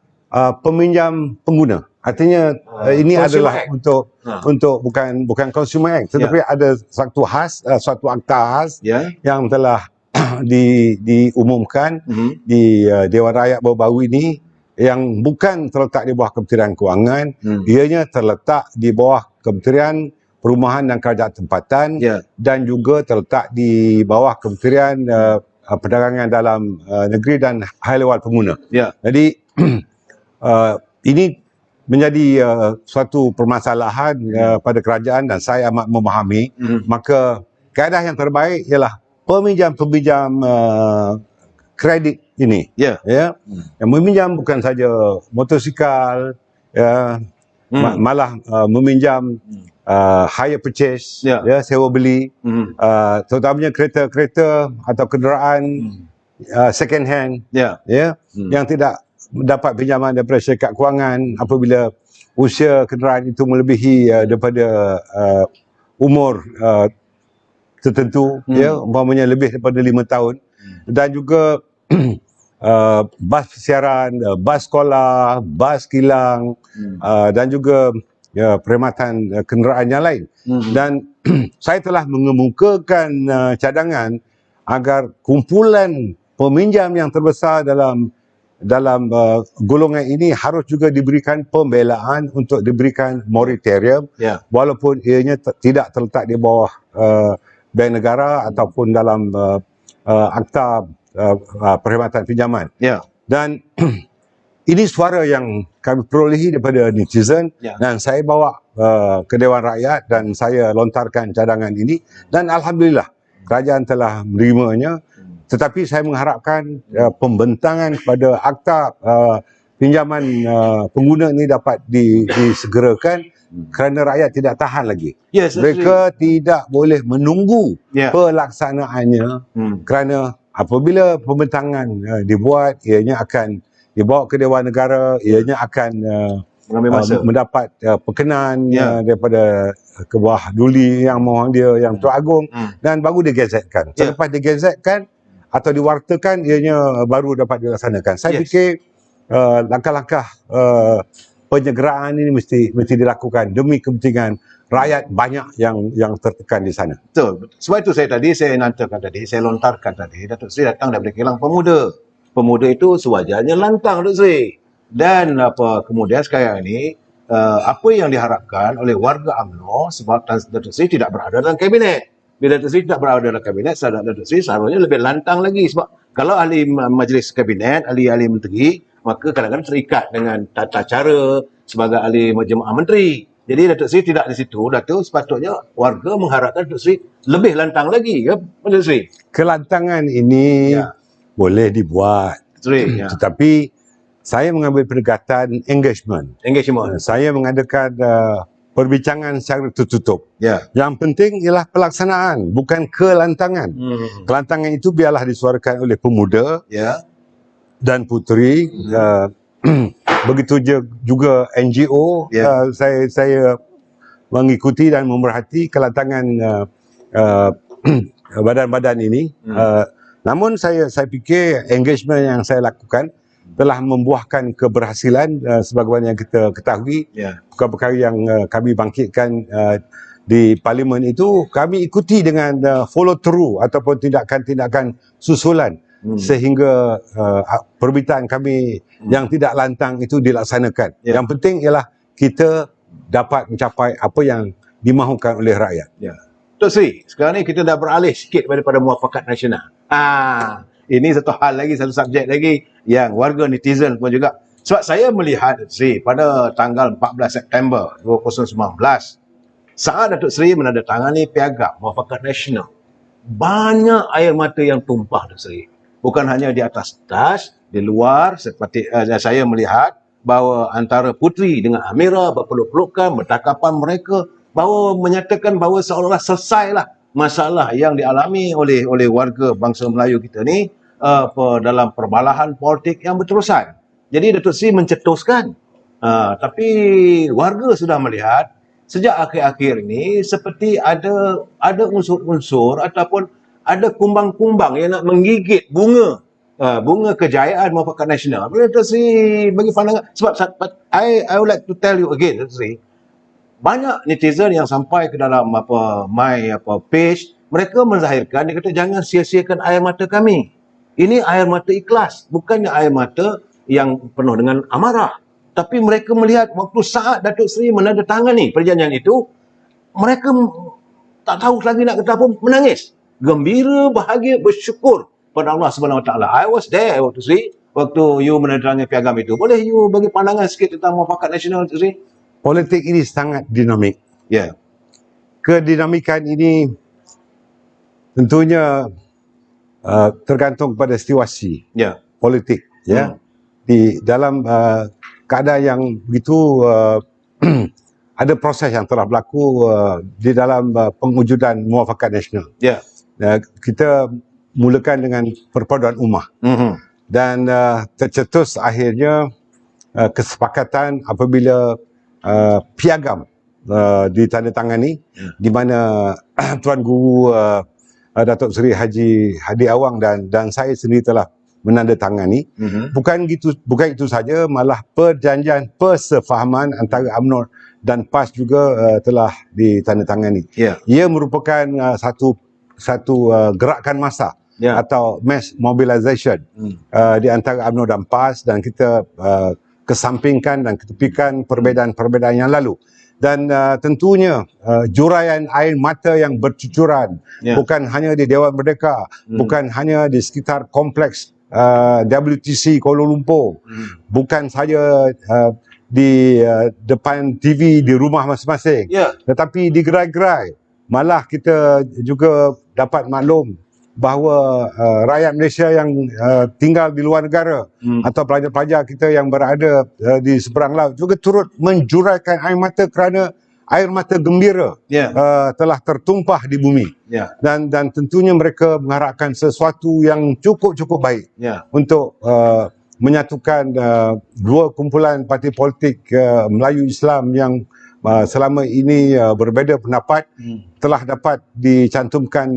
Speaker 2: Peminjam Pengguna. Artinya ini adalah Act. untuk bukan Consumer Act tetapi ada suatu akta khas yang telah diumumkan di Dewan Rakyat baru-baru ini, yang bukan terletak di bawah Kementerian Kewangan, ianya terletak di bawah Kementerian Perumahan dan Kerajaan Tempatan dan juga terletak di bawah Kementerian Perdagangan Dalam Negeri dan Hal-Ehwal Pengguna. Jadi ini menjadi suatu permasalahan pada kerajaan dan saya amat memahami. Maka kaedah yang terbaik ialah peminjam-peminjam kredit ini, yang meminjam bukan saja motosikal, malah meminjam hire purchase, sewa beli, terutamanya kereta-kereta atau kenderaan second hand, yang tidak dapat pinjaman daripada syarikat kewangan apabila usia kenderaan itu melebihi daripada umur tertentu, umpamanya lebih daripada 5 tahun. Dan juga bas siaran, bas sekolah, bas kilang, dan juga perkhidmatan kenderaan yang lain. Dan saya telah mengemukakan cadangan agar kumpulan peminjam yang terbesar dalam golongan ini harus juga diberikan pembelaan untuk diberikan moratorium, walaupun ianya tidak terletak di bawah Bank Negara ataupun dalam Akta Perkhidmatan Pinjaman. Dan ini suara yang kami perolehi daripada netizen, dan saya bawa ke Dewan Rakyat dan saya lontarkan cadangan ini, dan alhamdulillah kerajaan telah menerimanya. Tetapi saya mengharapkan pembentangan kepada Akta Pinjaman Pengguna ini dapat disegerakan kerana rakyat tidak tahan lagi. Mereka tidak boleh menunggu pelaksanaannya, kerana apabila pembentangan dibuat, ianya akan dibawa ke Dewan Negara, ianya akan mendapat perkenan daripada Kebawah Duli Yang Mohon Dia, Yang Tuan Agong, dan baru digazetkan. Selepas digazetkan atau diwartakan, ianya baru dapat dilaksanakan. Saya fikir langkah-langkah penyegeraan ini mesti dilakukan demi kepentingan rakyat banyak yang tertekan di sana.
Speaker 1: Betul. Sebab itu saya lontarkan tadi, Datuk Seri datang daripada kilang pemuda. Pemuda itu sewajarnya lantang, Datuk Seri. Dan kemudian sekarang ini apa yang diharapkan oleh warga UMNO, sebab Datuk Seri tidak berada dalam kabinet. Bila Datuk Seri tidak berada dalam kabinet, Datuk Seri seharusnya lebih lantang lagi. Sebab kalau ahli majlis kabinet, ahli-ahli menteri maka kadang-kadang terikat dengan tata cara sebagai ahli majmuah menteri. Jadi Datuk Seri tidak di situ. Datuk sepatutnya warga mengharapkan Datuk Seri lebih lantang lagi, ya Datuk Seri.
Speaker 2: Kelantangan ini boleh dibuat, tetapi saya mengambil pendekatan engagement. Saya mengadakan perbincangan secara tertutup. Yang penting ialah pelaksanaan, bukan kelantangan. Kelantangan itu biarlah disuarakan oleh pemuda dan puteri. Begitu juga NGO. Saya mengikuti dan memerhati kelantangan badan-badan ini. Namun saya fikir engagement yang saya lakukan telah membuahkan keberhasilan sebagaimana yang kita ketahui. Perkara-perkara yang kami bangkitkan di parlimen itu kami ikuti dengan follow through ataupun tindakan-tindakan susulan sehingga permintaan kami yang tidak lantang itu dilaksanakan. Yang penting ialah kita dapat mencapai apa yang dimahukan oleh rakyat.
Speaker 1: Tok Sri, sekarang ni kita dah beralih sikit daripada muafakat nasional. Ini satu hal lagi, satu subjek lagi yang warga netizen pun juga. Sebab saya melihat Datuk Seri pada tanggal 14 September 2019, saat Datuk Seri menandatangani piagam muafakat nasional, banyak air mata yang tumpah Datuk Seri. Bukan hanya di atas tas, di luar, seperti saya melihat bahawa antara puteri dengan Amira berpeluk-pelukan, bertakapan mereka, bahawa menyatakan bahawa seolah-olah selesailah masalah yang dialami oleh warga bangsa Melayu kita ni dalam perbalahan politik yang berterusan. Jadi Datuk Seri mencetuskan, tapi warga sudah melihat sejak akhir-akhir ini seperti ada unsur-unsur ataupun ada kumbang-kumbang yang nak menggigit bunga kejayaan muafakat nasional. Datuk Seri bagi pandangan, sebab I would like to tell you again, Datuk Seri, banyak netizen yang sampai ke dalam page, mereka menzahirkan, dia kata jangan sia-siakan air mata kami. Ini air mata ikhlas, bukannya air mata yang penuh dengan amarah. Tapi mereka melihat waktu saat Datuk Seri menandatangani perjanjian itu, mereka tak tahu lagi nak kata apa, menangis. Gembira, bahagia, bersyukur pada Allah Subhanahu Wa Taala. I was there, Datuk Seri, waktu you menandatangani piagam itu. Boleh you bagi pandangan sikit tentang muafakat nasional, Datuk Seri?
Speaker 2: Politik ini sangat dinamik. Kedinamikan ini tentunya tergantung pada situasi politik. Di dalam keadaan yang begitu ada proses yang telah berlaku di dalam pengujudan muafakat nasional. Kita mulakan dengan perpaduan ummah dan tercetus akhirnya kesepakatan apabila piagam ditandatangani di mana Tuan Guru Datuk Seri Haji Hadi Awang dan saya sendiri telah menandatangani. Bukan itu saja, malah perjanjian persefahaman antara UMNO dan PAS juga telah ditandatangani. Ia merupakan satu gerakan massa atau mass mobilization di antara UMNO dan PAS, dan kita kesampingkan dan ketepikan perbezaan-perbezaan yang lalu. Dan tentunya juraian air mata yang bercucuran bukan hanya di Dewan Merdeka, bukan hanya di sekitar kompleks WTC Kuala Lumpur, bukan saja di depan TV di rumah masing-masing, tetapi di gerai-gerai. Malah kita juga dapat maklum bahawa rakyat Malaysia yang tinggal di luar negara atau pelajar-pelajar kita yang berada di seberang laut juga turut menjuraikan air mata kerana air mata gembira telah tertumpah di bumi. Dan tentunya mereka mengharapkan sesuatu yang cukup baik untuk menyatukan dua kumpulan parti politik Melayu Islam yang selama ini berbeza pendapat, telah dapat dicantumkan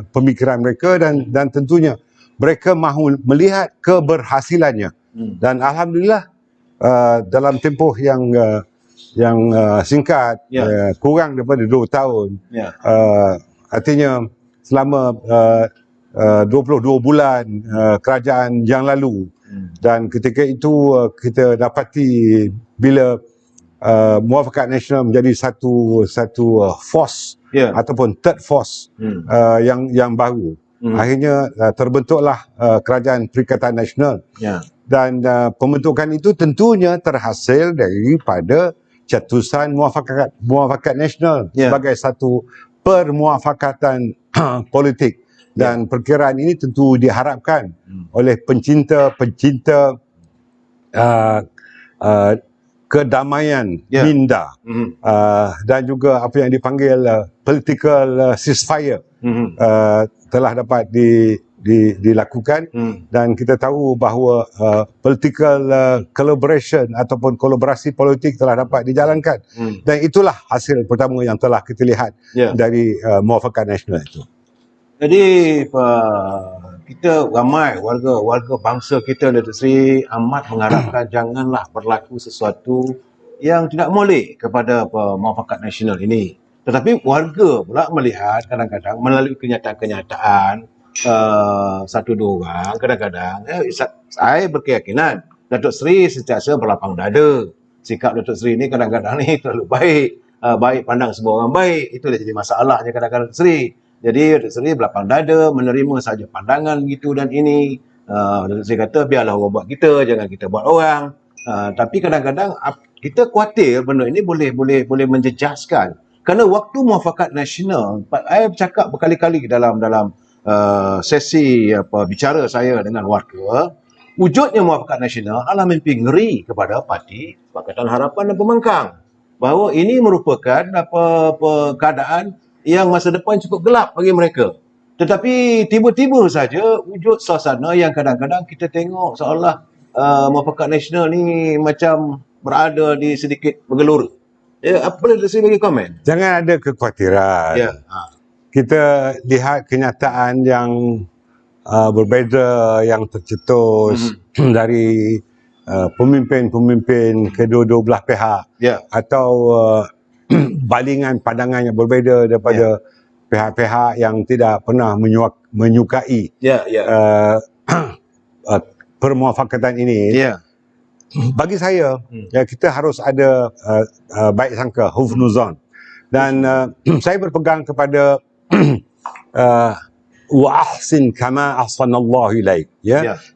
Speaker 2: pemikiran mereka dan tentunya mereka mahu melihat keberhasilannya. Dan alhamdulillah dalam tempoh yang singkat, kurang daripada 2 tahun, artinya selama 22 bulan kerajaan yang lalu, dan ketika itu kita dapati bila muafakat nasional menjadi satu force ataupun third force yang baru. Akhirnya terbentuklah kerajaan Perikatan Nasional dan pembentukan itu tentunya terhasil daripada cetusan muafakat nasional sebagai satu permuafakatan politik, dan perkiraan ini tentu diharapkan oleh pencinta-pencinta kedamaian minda dan juga apa yang dipanggil political ceasefire telah dapat dilakukan, dan kita tahu bahawa political collaboration ataupun kolaborasi politik telah dapat dijalankan, dan itulah hasil pertama yang telah kita lihat dari muafakat nasional itu.
Speaker 1: Jadi kita ramai warga bangsa kita, Datuk Seri, amat mengharapkan janganlah berlaku sesuatu yang tidak molek kepada muafakat nasional ini. Tetapi warga pula melihat kadang-kadang melalui kenyataan-kenyataan satu dua orang, kadang-kadang saya berkeyakinan Datuk Seri sentiasa berlapang dada. Sikap Datuk Seri ni kadang-kadang ni terlalu baik, baik pandang semua orang baik. Itu dah jadi masalahnya kadang-kadang Datuk Seri. Jadi Datuk Seri berlapang dada, menerima saja pandangan gitu dan ini. Datuk Seri kata biarlah orang buat kita, jangan kita buat orang. Tapi kadang-kadang kita khawatir benda ini boleh menjejaskan. Kerana waktu muafakat nasional, saya bercakap berkali-kali dalam sesi bicara saya dengan warga, wujudnya muafakat nasional adalah mimpi ngeri kepada parti Pakatan Harapan dan Pembangkang. Bahawa ini merupakan keadaan yang masa depan cukup gelap bagi mereka. Tetapi tiba-tiba saja wujud suasana yang kadang-kadang kita tengok seolah muafakat nasional ni macam berada di sedikit bergelora. Apa boleh saya bagi komen?
Speaker 2: Jangan ada kekhawatiran. Kita lihat kenyataan yang berbeza, yang tercetus dari pemimpin-pemimpin kedua-dua belah pihak, atau balingan pandangan yang berbeza daripada pihak-pihak yang tidak pernah menyukai permuafakatan ini. Bagi saya, kita harus ada baik sangka, hufnuzon, dan saya berpegang kepada wa ahsin kama ahsanallahu ilaik.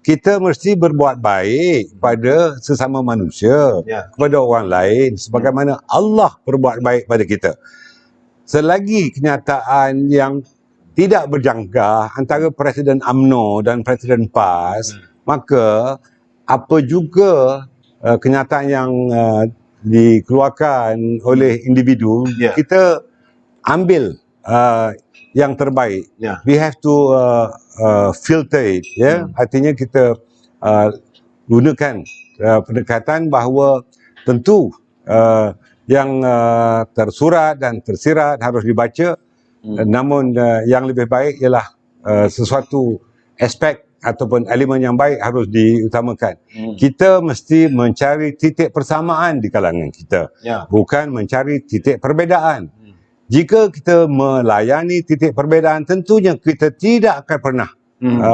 Speaker 2: Kita mesti berbuat baik pada sesama manusia, kepada orang lain sebagaimana Allah berbuat baik pada kita. Selagi kenyataan yang tidak berjangka antara Presiden UMNO dan Presiden PAS, maka apa juga kenyataan yang dikeluarkan oleh individu, kita ambil yang terbaik. We have to filter it. Artinya kita gunakan pendekatan bahawa tentu yang tersurat dan tersirat harus dibaca, namun yang lebih baik ialah sesuatu aspek ataupun elemen yang baik harus diutamakan. Kita mesti mencari titik persamaan di kalangan kita, bukan mencari titik perbezaan. Jika kita melayani titik perbezaan, tentunya kita tidak akan pernah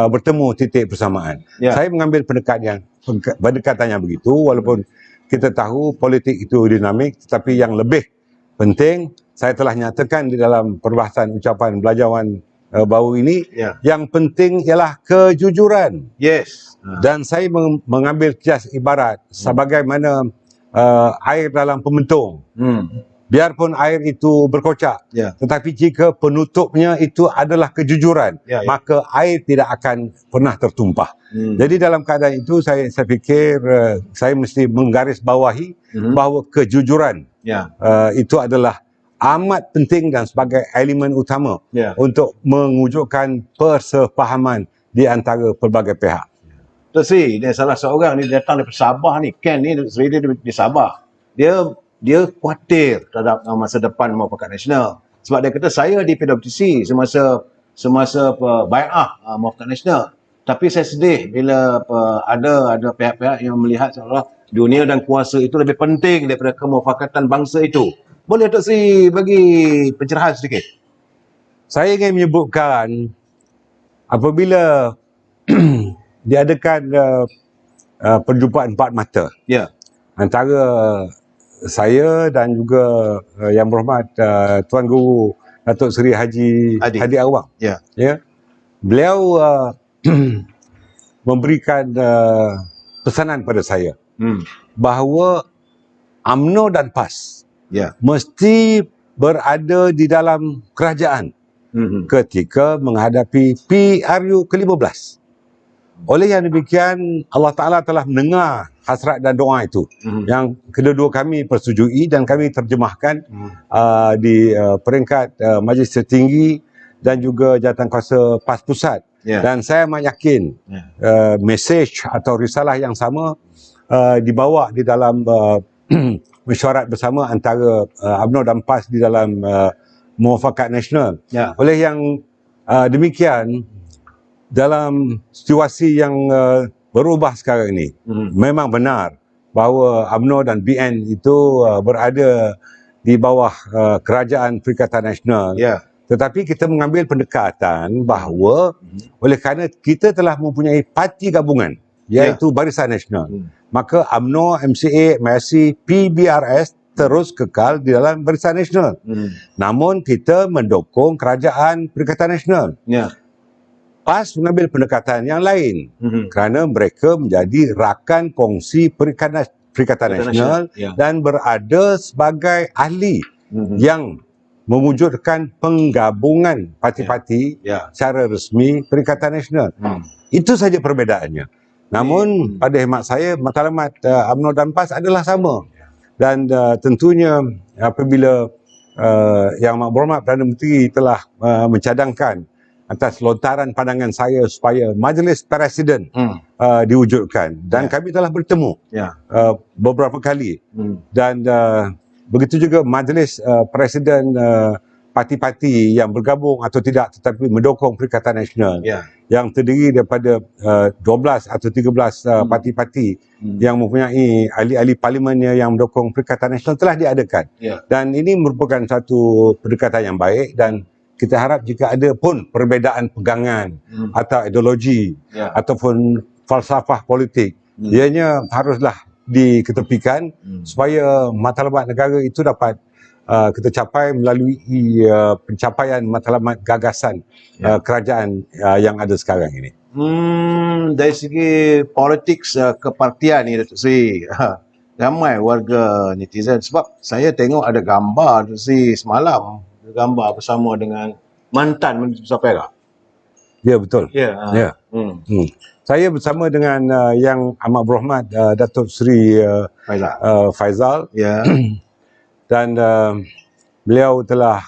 Speaker 2: bertemu titik persamaan. Saya mengambil pendekatan yang begitu, walaupun kita tahu politik itu dinamik, tetapi yang lebih penting, saya telah nyatakan di dalam perbahasan ucapan belajawan baru ini, yang penting ialah kejujuran. Dan saya mengambil kias ibarat sebagaimana air dalam pementung. Biarpun air itu berkocak, tetapi jika penutupnya itu adalah kejujuran, maka air tidak akan pernah tertumpah. Jadi dalam keadaan itu saya fikir saya mesti menggarisbawahi bahawa kejujuran itu adalah amat penting dan sebagai elemen utama untuk mewujudkan persefahaman di antara pelbagai pihak.
Speaker 1: Datuk Seri, dia salah seorang ni datang dari Sabah ni, Ken ni, Datuk Seri dia di Sabah. Dia khawatir terhadap masa depan muafakat nasional. Sebab dia kata saya di PWTC semasa bai'ah muafakat nasional. Tapi saya sedih bila ada pihak-pihak yang melihat seolah dunia dan kuasa itu lebih penting daripada kemuafakatan bangsa itu. Boleh Datuk Seri bagi pencerahan sedikit?
Speaker 2: Saya ingin menyebutkan apabila diadakan perjumpaan empat mata antara saya dan juga yang berhormat Tuan Guru Datuk Seri Haji Hadi Awang. Beliau memberikan pesanan pada saya bahawa UMNO dan PAS mesti berada di dalam kerajaan ketika menghadapi PRU ke-15. Oleh yang demikian, Allah Ta'ala telah mendengar hasrat dan doa itu yang kedua-dua kami persetujui dan kami terjemahkan di peringkat Majlis Tertinggi dan juga Jawatankuasa PAS Pusat. Dan saya amat yakin mesej atau risalah yang sama dibawa di dalam mesyuarat bersama antara UMNO dan PAS di dalam Muafakat Nasional. Oleh yang demikian, dalam situasi yang berubah sekarang ini, memang benar bahawa UMNO dan BN itu berada di bawah kerajaan Perikatan Nasional. Tetapi kita mengambil pendekatan bahawa oleh kerana kita telah mempunyai parti gabungan, iaitu Barisan Nasional, maka UMNO, MCA, MRC, PBRS terus kekal di dalam Barisan Nasional. Namun kita mendukung kerajaan Perikatan Nasional. PAS mengambil pendekatan yang lain kerana mereka menjadi rakan kongsi Perikatan Nasional dan berada sebagai ahli yang mewujudkan penggabungan parti-parti secara resmi Perikatan Nasional. Itu saja perbezaannya. Namun pada hemat saya, matlamat UMNO dan PAS adalah sama. Dan tentunya apabila Yang Amat Berhormat Perdana Menteri telah mencadangkan atas lontaran pandangan saya supaya Majlis Presiden diwujudkan, dan kami telah bertemu beberapa kali, dan begitu juga Majlis Presiden parti-parti yang bergabung atau tidak tetapi mendukung Perikatan Nasional yang terdiri daripada 12 atau 13 parti-parti yang mempunyai ahli-ahli parlimennya yang mendukung Perikatan Nasional telah diadakan. Dan ini merupakan satu pendekatan yang baik, dan kita harap jika ada pun perbezaan pegangan atau ideologi ataupun falsafah politik, ianya haruslah diketepikan supaya matlamat negara itu dapat kita capai melalui pencapaian matlamat gagasan kerajaan yang ada sekarang ini.
Speaker 1: Dari segi politik kepartian ni, Datuk Seri, ramai warga netizen, sebab saya tengok ada gambar Datuk Seri semalam, gambar bersama dengan mantan Menteri Besar Perak.
Speaker 2: Ya, betul. Saya bersama dengan Yang Amat Berhormat Datuk Seri Faizal. Dan beliau telah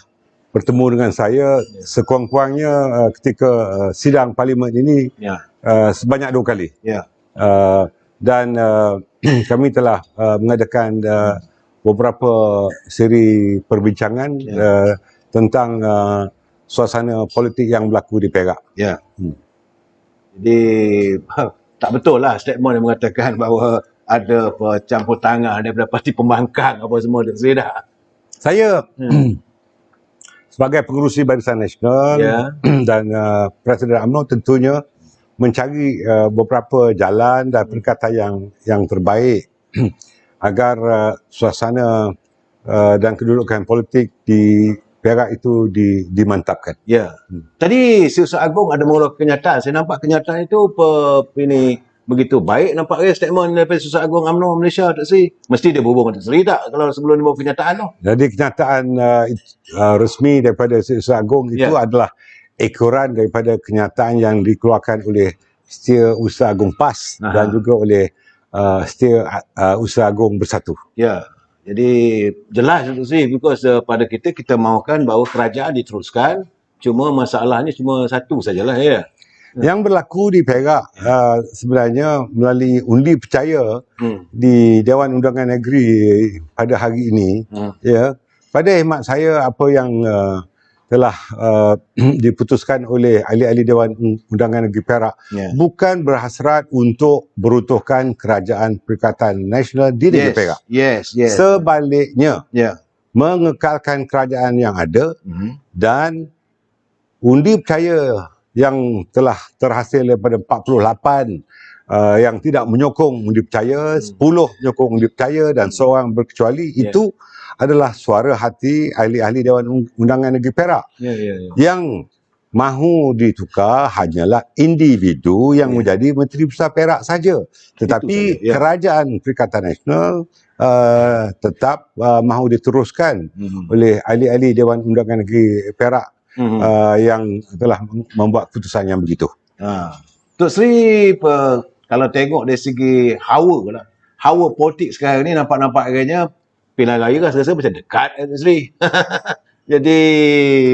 Speaker 2: bertemu dengan saya sekurang-kurangnya ketika sidang parlimen ini sebanyak 2 kali. Dan kami telah mengadakan beberapa siri perbincangan tentang suasana politik yang berlaku di Perak.
Speaker 1: Jadi tak betul lah statement yang mengatakan bahawa ada campur tangan daripada parti pembangkang apa semua, Datuk Seri dah.
Speaker 2: Saya sebagai pengerusi Barisan Nasional dan Presiden UMNO tentunya mencari beberapa jalan dan pendekatan yang terbaik agar suasana dan kedudukan politik di Perak itu dimantapkan.
Speaker 1: Tadi Si Ustaz Agong ada mengeluarkan kenyataan. Saya nampak kenyataan itu ini begitu baik nampaknya statement daripada Si Ustaz Agong UMNO Malaysia, Datuk Seri. Mesti dia berhubung dengan Datuk Seri tak kalau sebelum dia buat kenyataan tu?
Speaker 2: Jadi kenyataan resmi daripada Si Ustaz Agong itu adalah ekoran daripada kenyataan yang dikeluarkan oleh Setiausaha Agong PAS dan juga oleh Setiausaha Agong Bersatu.
Speaker 1: Jadi jelas Datuk Seri, because pada kita mahukan bahawa kerajaan diteruskan, cuma masalahnya cuma satu sajalah
Speaker 2: Yang berlaku di Perak sebenarnya melalui undi percaya di Dewan Undangan Negeri pada hari ini, pada hemat saya apa yang telah diputuskan oleh ahli-ahli Dewan Undangan Negeri Perak bukan berhasrat untuk berutuhkan kerajaan Perikatan Nasional di negeri Perak. Sebaliknya, mengekalkan kerajaan yang ada dan undi percaya yang telah terhasil daripada 48 yang tidak menyokong undi percaya, 10 menyokong undi percaya dan seorang berkecuali, itu adalah suara hati ahli-ahli Dewan Undangan Negeri Perak yang mahu ditukar hanyalah individu yang menjadi Menteri Besar Perak saja. Tetapi Kerajaan Perikatan Nasional tetap mahu diteruskan oleh ahli-ahli Dewan Undangan Negeri Perak yang telah membuat keputusan yang begitu.
Speaker 1: Tok Sri, kalau tengok dari segi hawa politik sekarang ni nampak-nampak agaknya pilihan raya rasa macam dekat Tok Sri. Jadi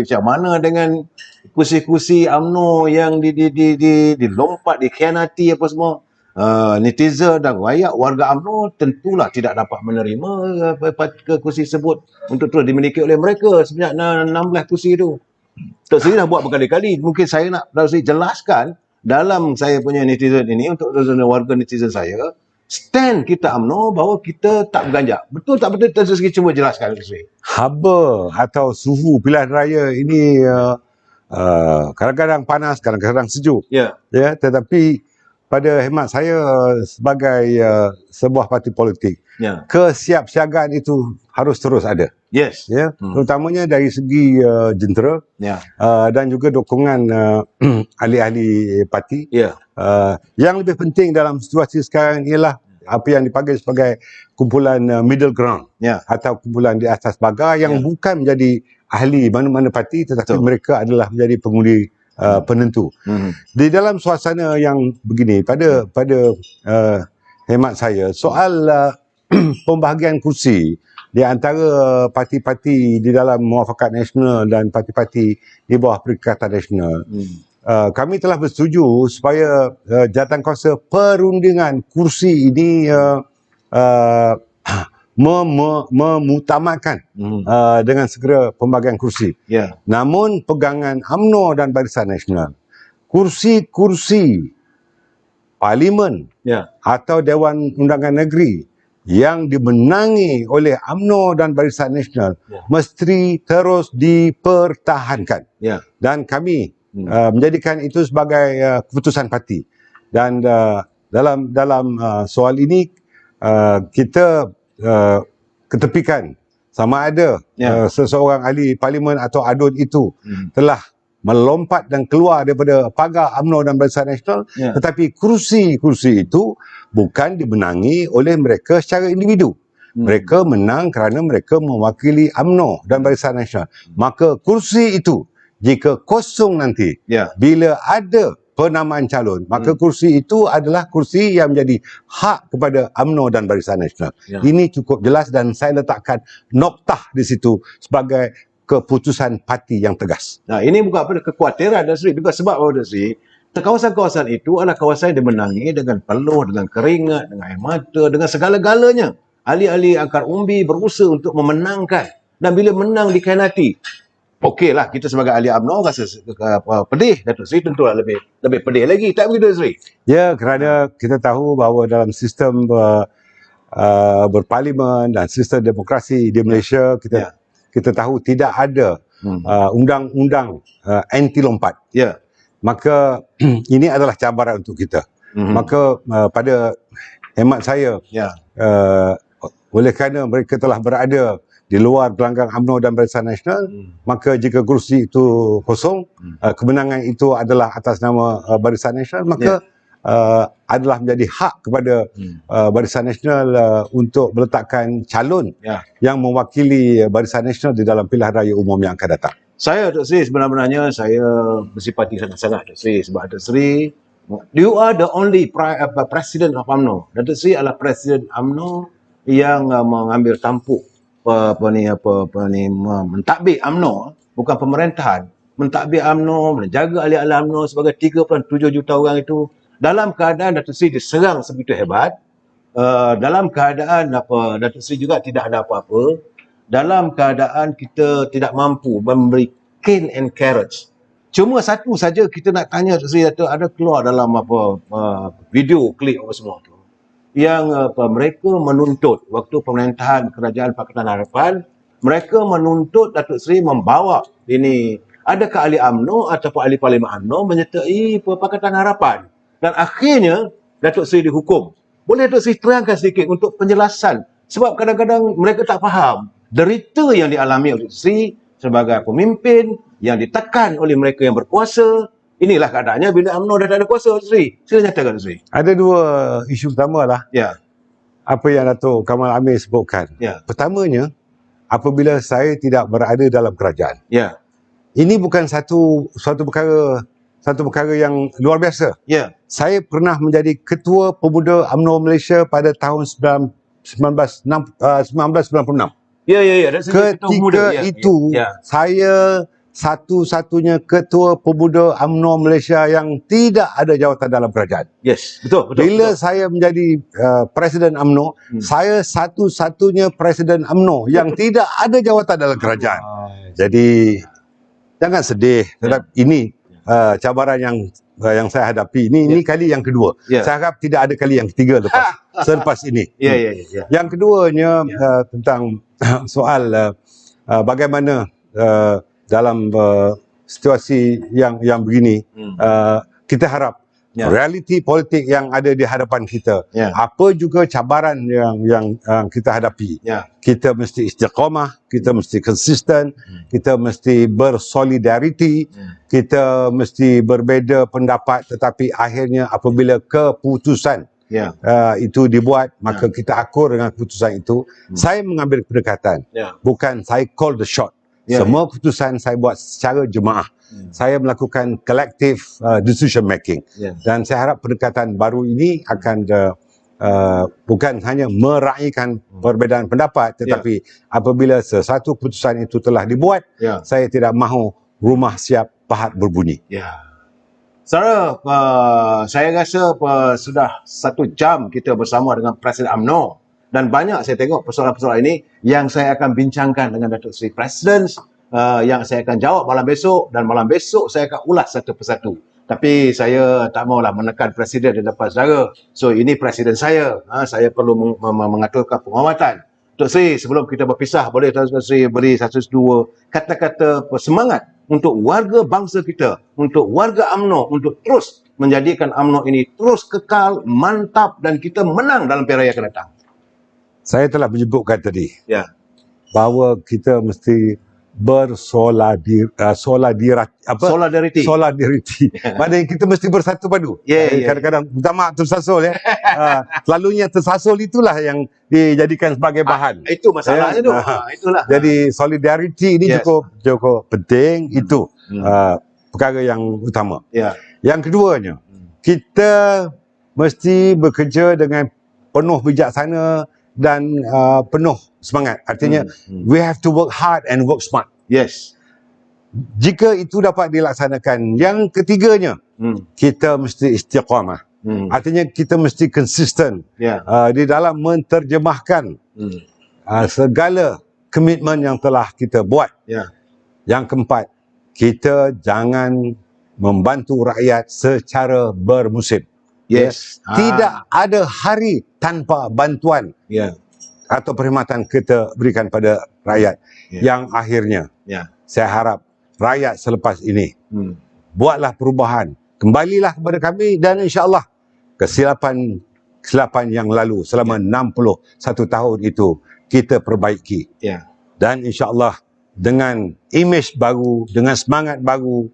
Speaker 1: macam mana dengan kursi-kursi UMNO yang dilompat, dikhianati apa semua. Netizen dan rakyat warga UMNO tentulah tidak dapat menerima ke kursi tersebut untuk terus dimiliki oleh mereka sebanyak 16 kursi itu. Tok Sri dah buat berkali-kali. Mungkin saya nak Tok Sri jelaskan dalam saya punya netizen ini untuk warga netizen saya, stand kita UMNO bahawa kita tak berganjak. Betul tak betul? Tok Sri cuba jelaskan Tok Sri.
Speaker 2: Haba atau suhu pilihan raya ini kadang-kadang panas, kadang-kadang sejuk. Ya, tetapi pada hemat saya sebagai sebuah parti politik, kesiapsiagaan itu harus terus ada.
Speaker 1: Yes.
Speaker 2: Terutamanya dari segi jentera dan juga dukungan ahli-ahli parti. Yang lebih penting dalam situasi sekarang ialah apa yang dipanggil sebagai kumpulan middle ground atau kumpulan di atas pagar yang bukan menjadi ahli mana-mana parti, tetapi mereka adalah menjadi pengundi penentu. Di dalam suasana yang begini, pada hemat saya, soal pembahagian kursi di antara parti-parti di dalam Muafakat Nasional dan parti-parti di bawah Perikatan Nasional, kami telah bersetuju supaya jawatankuasa perundingan kursi ini memutamakan dengan segera pembagian kursi. Namun pegangan UMNO dan Barisan Nasional, kursi-kursi parlimen atau Dewan Undangan Negeri yang dimenangi oleh UMNO dan Barisan Nasional mesti terus dipertahankan. Dan kami menjadikan itu sebagai keputusan parti. Dan dalam soal ini kita ketepikan sama ada seseorang ahli parlimen atau ADUN itu telah melompat dan keluar daripada pagar UMNO dan Barisan Nasional, tetapi kursi-kursi itu bukan dimenangi oleh mereka secara individu. Mereka menang kerana mereka mewakili UMNO dan Barisan Nasional. Maka kursi itu jika kosong nanti, bila ada penamaan calon, maka kursi itu adalah kursi yang menjadi hak kepada UMNO dan Barisan Nasional. Ini cukup jelas dan saya letakkan noktah di situ sebagai keputusan parti yang tegas.
Speaker 1: Nah, ini bukan apa kekhawatiran Tok Sri, juga sebab Tok Sri, kawasan-kawasan itu adalah kawasan yang dimenangi dengan peluh, dengan keringat, dengan air mata, dengan segala-galanya. Ahli-ahli akar umbi berusaha untuk memenangkan, dan bila menang dikhianati. Okeylah, kita sebagai ahli UMNO rasa pedih. Datuk Seri tentu lebih pedih lagi. Tak begitu, Datuk Seri?
Speaker 2: Ya, kerana kita tahu bahawa dalam sistem berparlimen dan sistem demokrasi di Malaysia, kita tahu tidak ada undang-undang anti lompat. Maka ini adalah cabaran untuk kita. Maka pada hemat saya, oleh kerana mereka telah berada di luar gelanggang UMNO dan Barisan Nasional, maka jika kursi itu kosong, kemenangan itu adalah atas nama Barisan Nasional, maka adalah menjadi hak kepada Barisan Nasional untuk meletakkan calon yang mewakili Barisan Nasional di dalam pilihan raya umum yang akan datang.
Speaker 1: Saya, Datuk Seri, sebenarnya saya bersipati sangat-sangat, Datuk Seri, sebab Datuk Seri, you are the only president of UMNO. Datuk Seri adalah presiden UMNO yang mengambil tampuk mentadbir UMNO, bukan pemerintahan, mentadbir UMNO, menjaga ahli-ahli UMNO sebagai 3.7 juta orang itu dalam keadaan Datuk Seri diserang sebegitu hebat, dalam keadaan Datuk Seri juga tidak ada apa-apa, dalam keadaan kita tidak mampu memberi cane and carrots. Cuma satu saja kita nak tanya Datuk Seri, ada keluar dalam video klip apa semua tu, yang mereka menuntut waktu pemerintahan Kerajaan Pakatan Harapan, mereka menuntut Datuk Seri membawa ini, adakah ahli UMNO ataupun ahli Parlimen UMNO menyertai Pakatan Harapan, dan akhirnya Datuk Seri dihukum. Boleh Datuk Seri terangkan sedikit untuk penjelasan, sebab kadang-kadang mereka tak faham derita yang dialami oleh Datuk Seri sebagai pemimpin yang ditekan oleh mereka yang berkuasa. Inilah keadaannya bila UMNO dah tak ada kuasa, Datuk Seri. Sila nyatakan, Datuk Seri.
Speaker 2: Ada dua isu pertama lah.
Speaker 1: Ya.
Speaker 2: Apa yang Datuk Kamal Amir sebutkan.
Speaker 1: Ya.
Speaker 2: Pertamanya, apabila saya tidak berada dalam kerajaan.
Speaker 1: Ya.
Speaker 2: Ini bukan satu perkara yang luar biasa.
Speaker 1: Ya.
Speaker 2: Saya pernah menjadi Ketua Pemuda UMNO Malaysia pada tahun 1996.
Speaker 1: Ya.
Speaker 2: Ketika itu, saya satu-satunya Ketua Pemuda UMNO Malaysia yang tidak ada jawatan dalam kerajaan.
Speaker 1: Yes, betul.
Speaker 2: Bila saya menjadi Presiden UMNO, saya satu-satunya Presiden UMNO yang tidak ada jawatan dalam kerajaan. Jadi, jangan sedih. Tetapi ini cabaran yang saya hadapi. Ini kali yang kedua. Saya harap tidak ada kali yang ketiga selepas ini. Yang keduanya tentang soal bagaimana dalam situasi yang begini, kita harap realiti politik yang ada di hadapan kita, apa juga cabaran yang kita hadapi, kita mesti istiqamah, kita mesti konsisten, kita mesti bersolidariti, kita mesti berbeza pendapat, tetapi akhirnya apabila keputusan itu dibuat, maka kita akur dengan keputusan itu. Saya mengambil pendekatan, bukan saya call the shot. Semua keputusan saya buat secara jemaah. Saya melakukan collective decision making. Dan saya harap pendekatan baru ini akan bukan hanya meraihkan perbezaan pendapat, tetapi apabila sesuatu keputusan itu telah dibuat, saya tidak mahu rumah siap pahat berbunyi.
Speaker 1: Saudara, saya rasa sudah 1 jam kita bersama dengan Presiden UMNO. Dan banyak saya tengok persoalan-persoalan ini yang saya akan bincangkan dengan Datuk Seri Presiden, yang saya akan jawab malam besok, dan malam besok saya akan ulas satu persatu. Tapi saya tak maulah menekan Presiden di depan saudara. So ini Presiden saya. Saya perlu mengaturkan penghormatan. Datuk Seri, sebelum kita berpisah, boleh Datuk Seri beri satu dua kata-kata semangat untuk warga bangsa kita, untuk warga UMNO, untuk terus menjadikan UMNO ini terus kekal, mantap, dan kita menang dalam pilihan raya akan datang.
Speaker 2: Saya telah menyebutkan tadi bahawa kita mesti solidariti. Maknanya kita mesti bersatu padu. Kadang-kadang utama tersasul selalunya tersasul itulah yang dijadikan sebagai bahan.
Speaker 1: Itu masalahnya tu. Itulah.
Speaker 2: Jadi solidariti ini cukup penting. Itu perkara yang utama. Yang keduanya, kita mesti bekerja dengan penuh bijaksana dan penuh semangat. Artinya, we have to work hard and work smart. Jika itu dapat dilaksanakan. Yang ketiganya, kita mesti istiqamah. Artinya, kita mesti konsisten di dalam menterjemahkan segala komitmen yang telah kita buat. Yang keempat, kita jangan membantu rakyat secara bermusim. Tidak ada hari tanpa bantuan atau perkhidmatan kita berikan pada rakyat. Yang akhirnya, saya harap rakyat selepas ini buatlah perubahan, kembalilah kepada kami, dan insya-Allah kesilapan yang lalu selama 61 tahun itu kita perbaiki. Dan insya-Allah dengan imej baru, dengan semangat baru,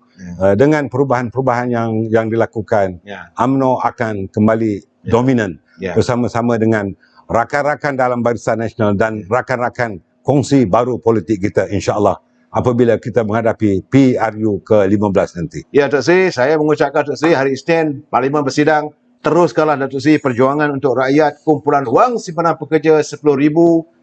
Speaker 2: dengan perubahan-perubahan yang dilakukan, UMNO akan kembali dominan bersama-sama dengan rakan-rakan dalam Barisan Nasional dan rakan-rakan kongsi baru politik kita, insya-Allah, apabila kita menghadapi PRU ke-15 nanti. Ya, Datuk Seri, saya mengucapkan Datuk Seri hari Isnin Parlimen bersidang. Teruskanlah Datuk Seri perjuangan untuk rakyat, kumpulan wang simpanan pekerja 10,000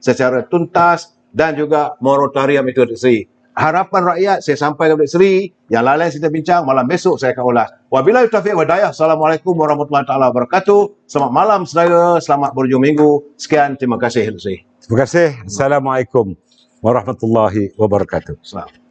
Speaker 2: secara tuntas, dan juga moratorium itu, Datuk Seri. Harapan rakyat saya sampaikan kepada Datuk Seri, yang lain-lain kita bincang malam besok saya akan ulas. Wabillahi taufiq wal hidayah. Assalamualaikum warahmatullahi taala wabarakatuh. Selamat malam saudara, selamat berhujung minggu. Sekian, terima kasih Datuk Seri. Terima kasih. Assalamualaikum warahmatullahi wabarakatuh. Selamat.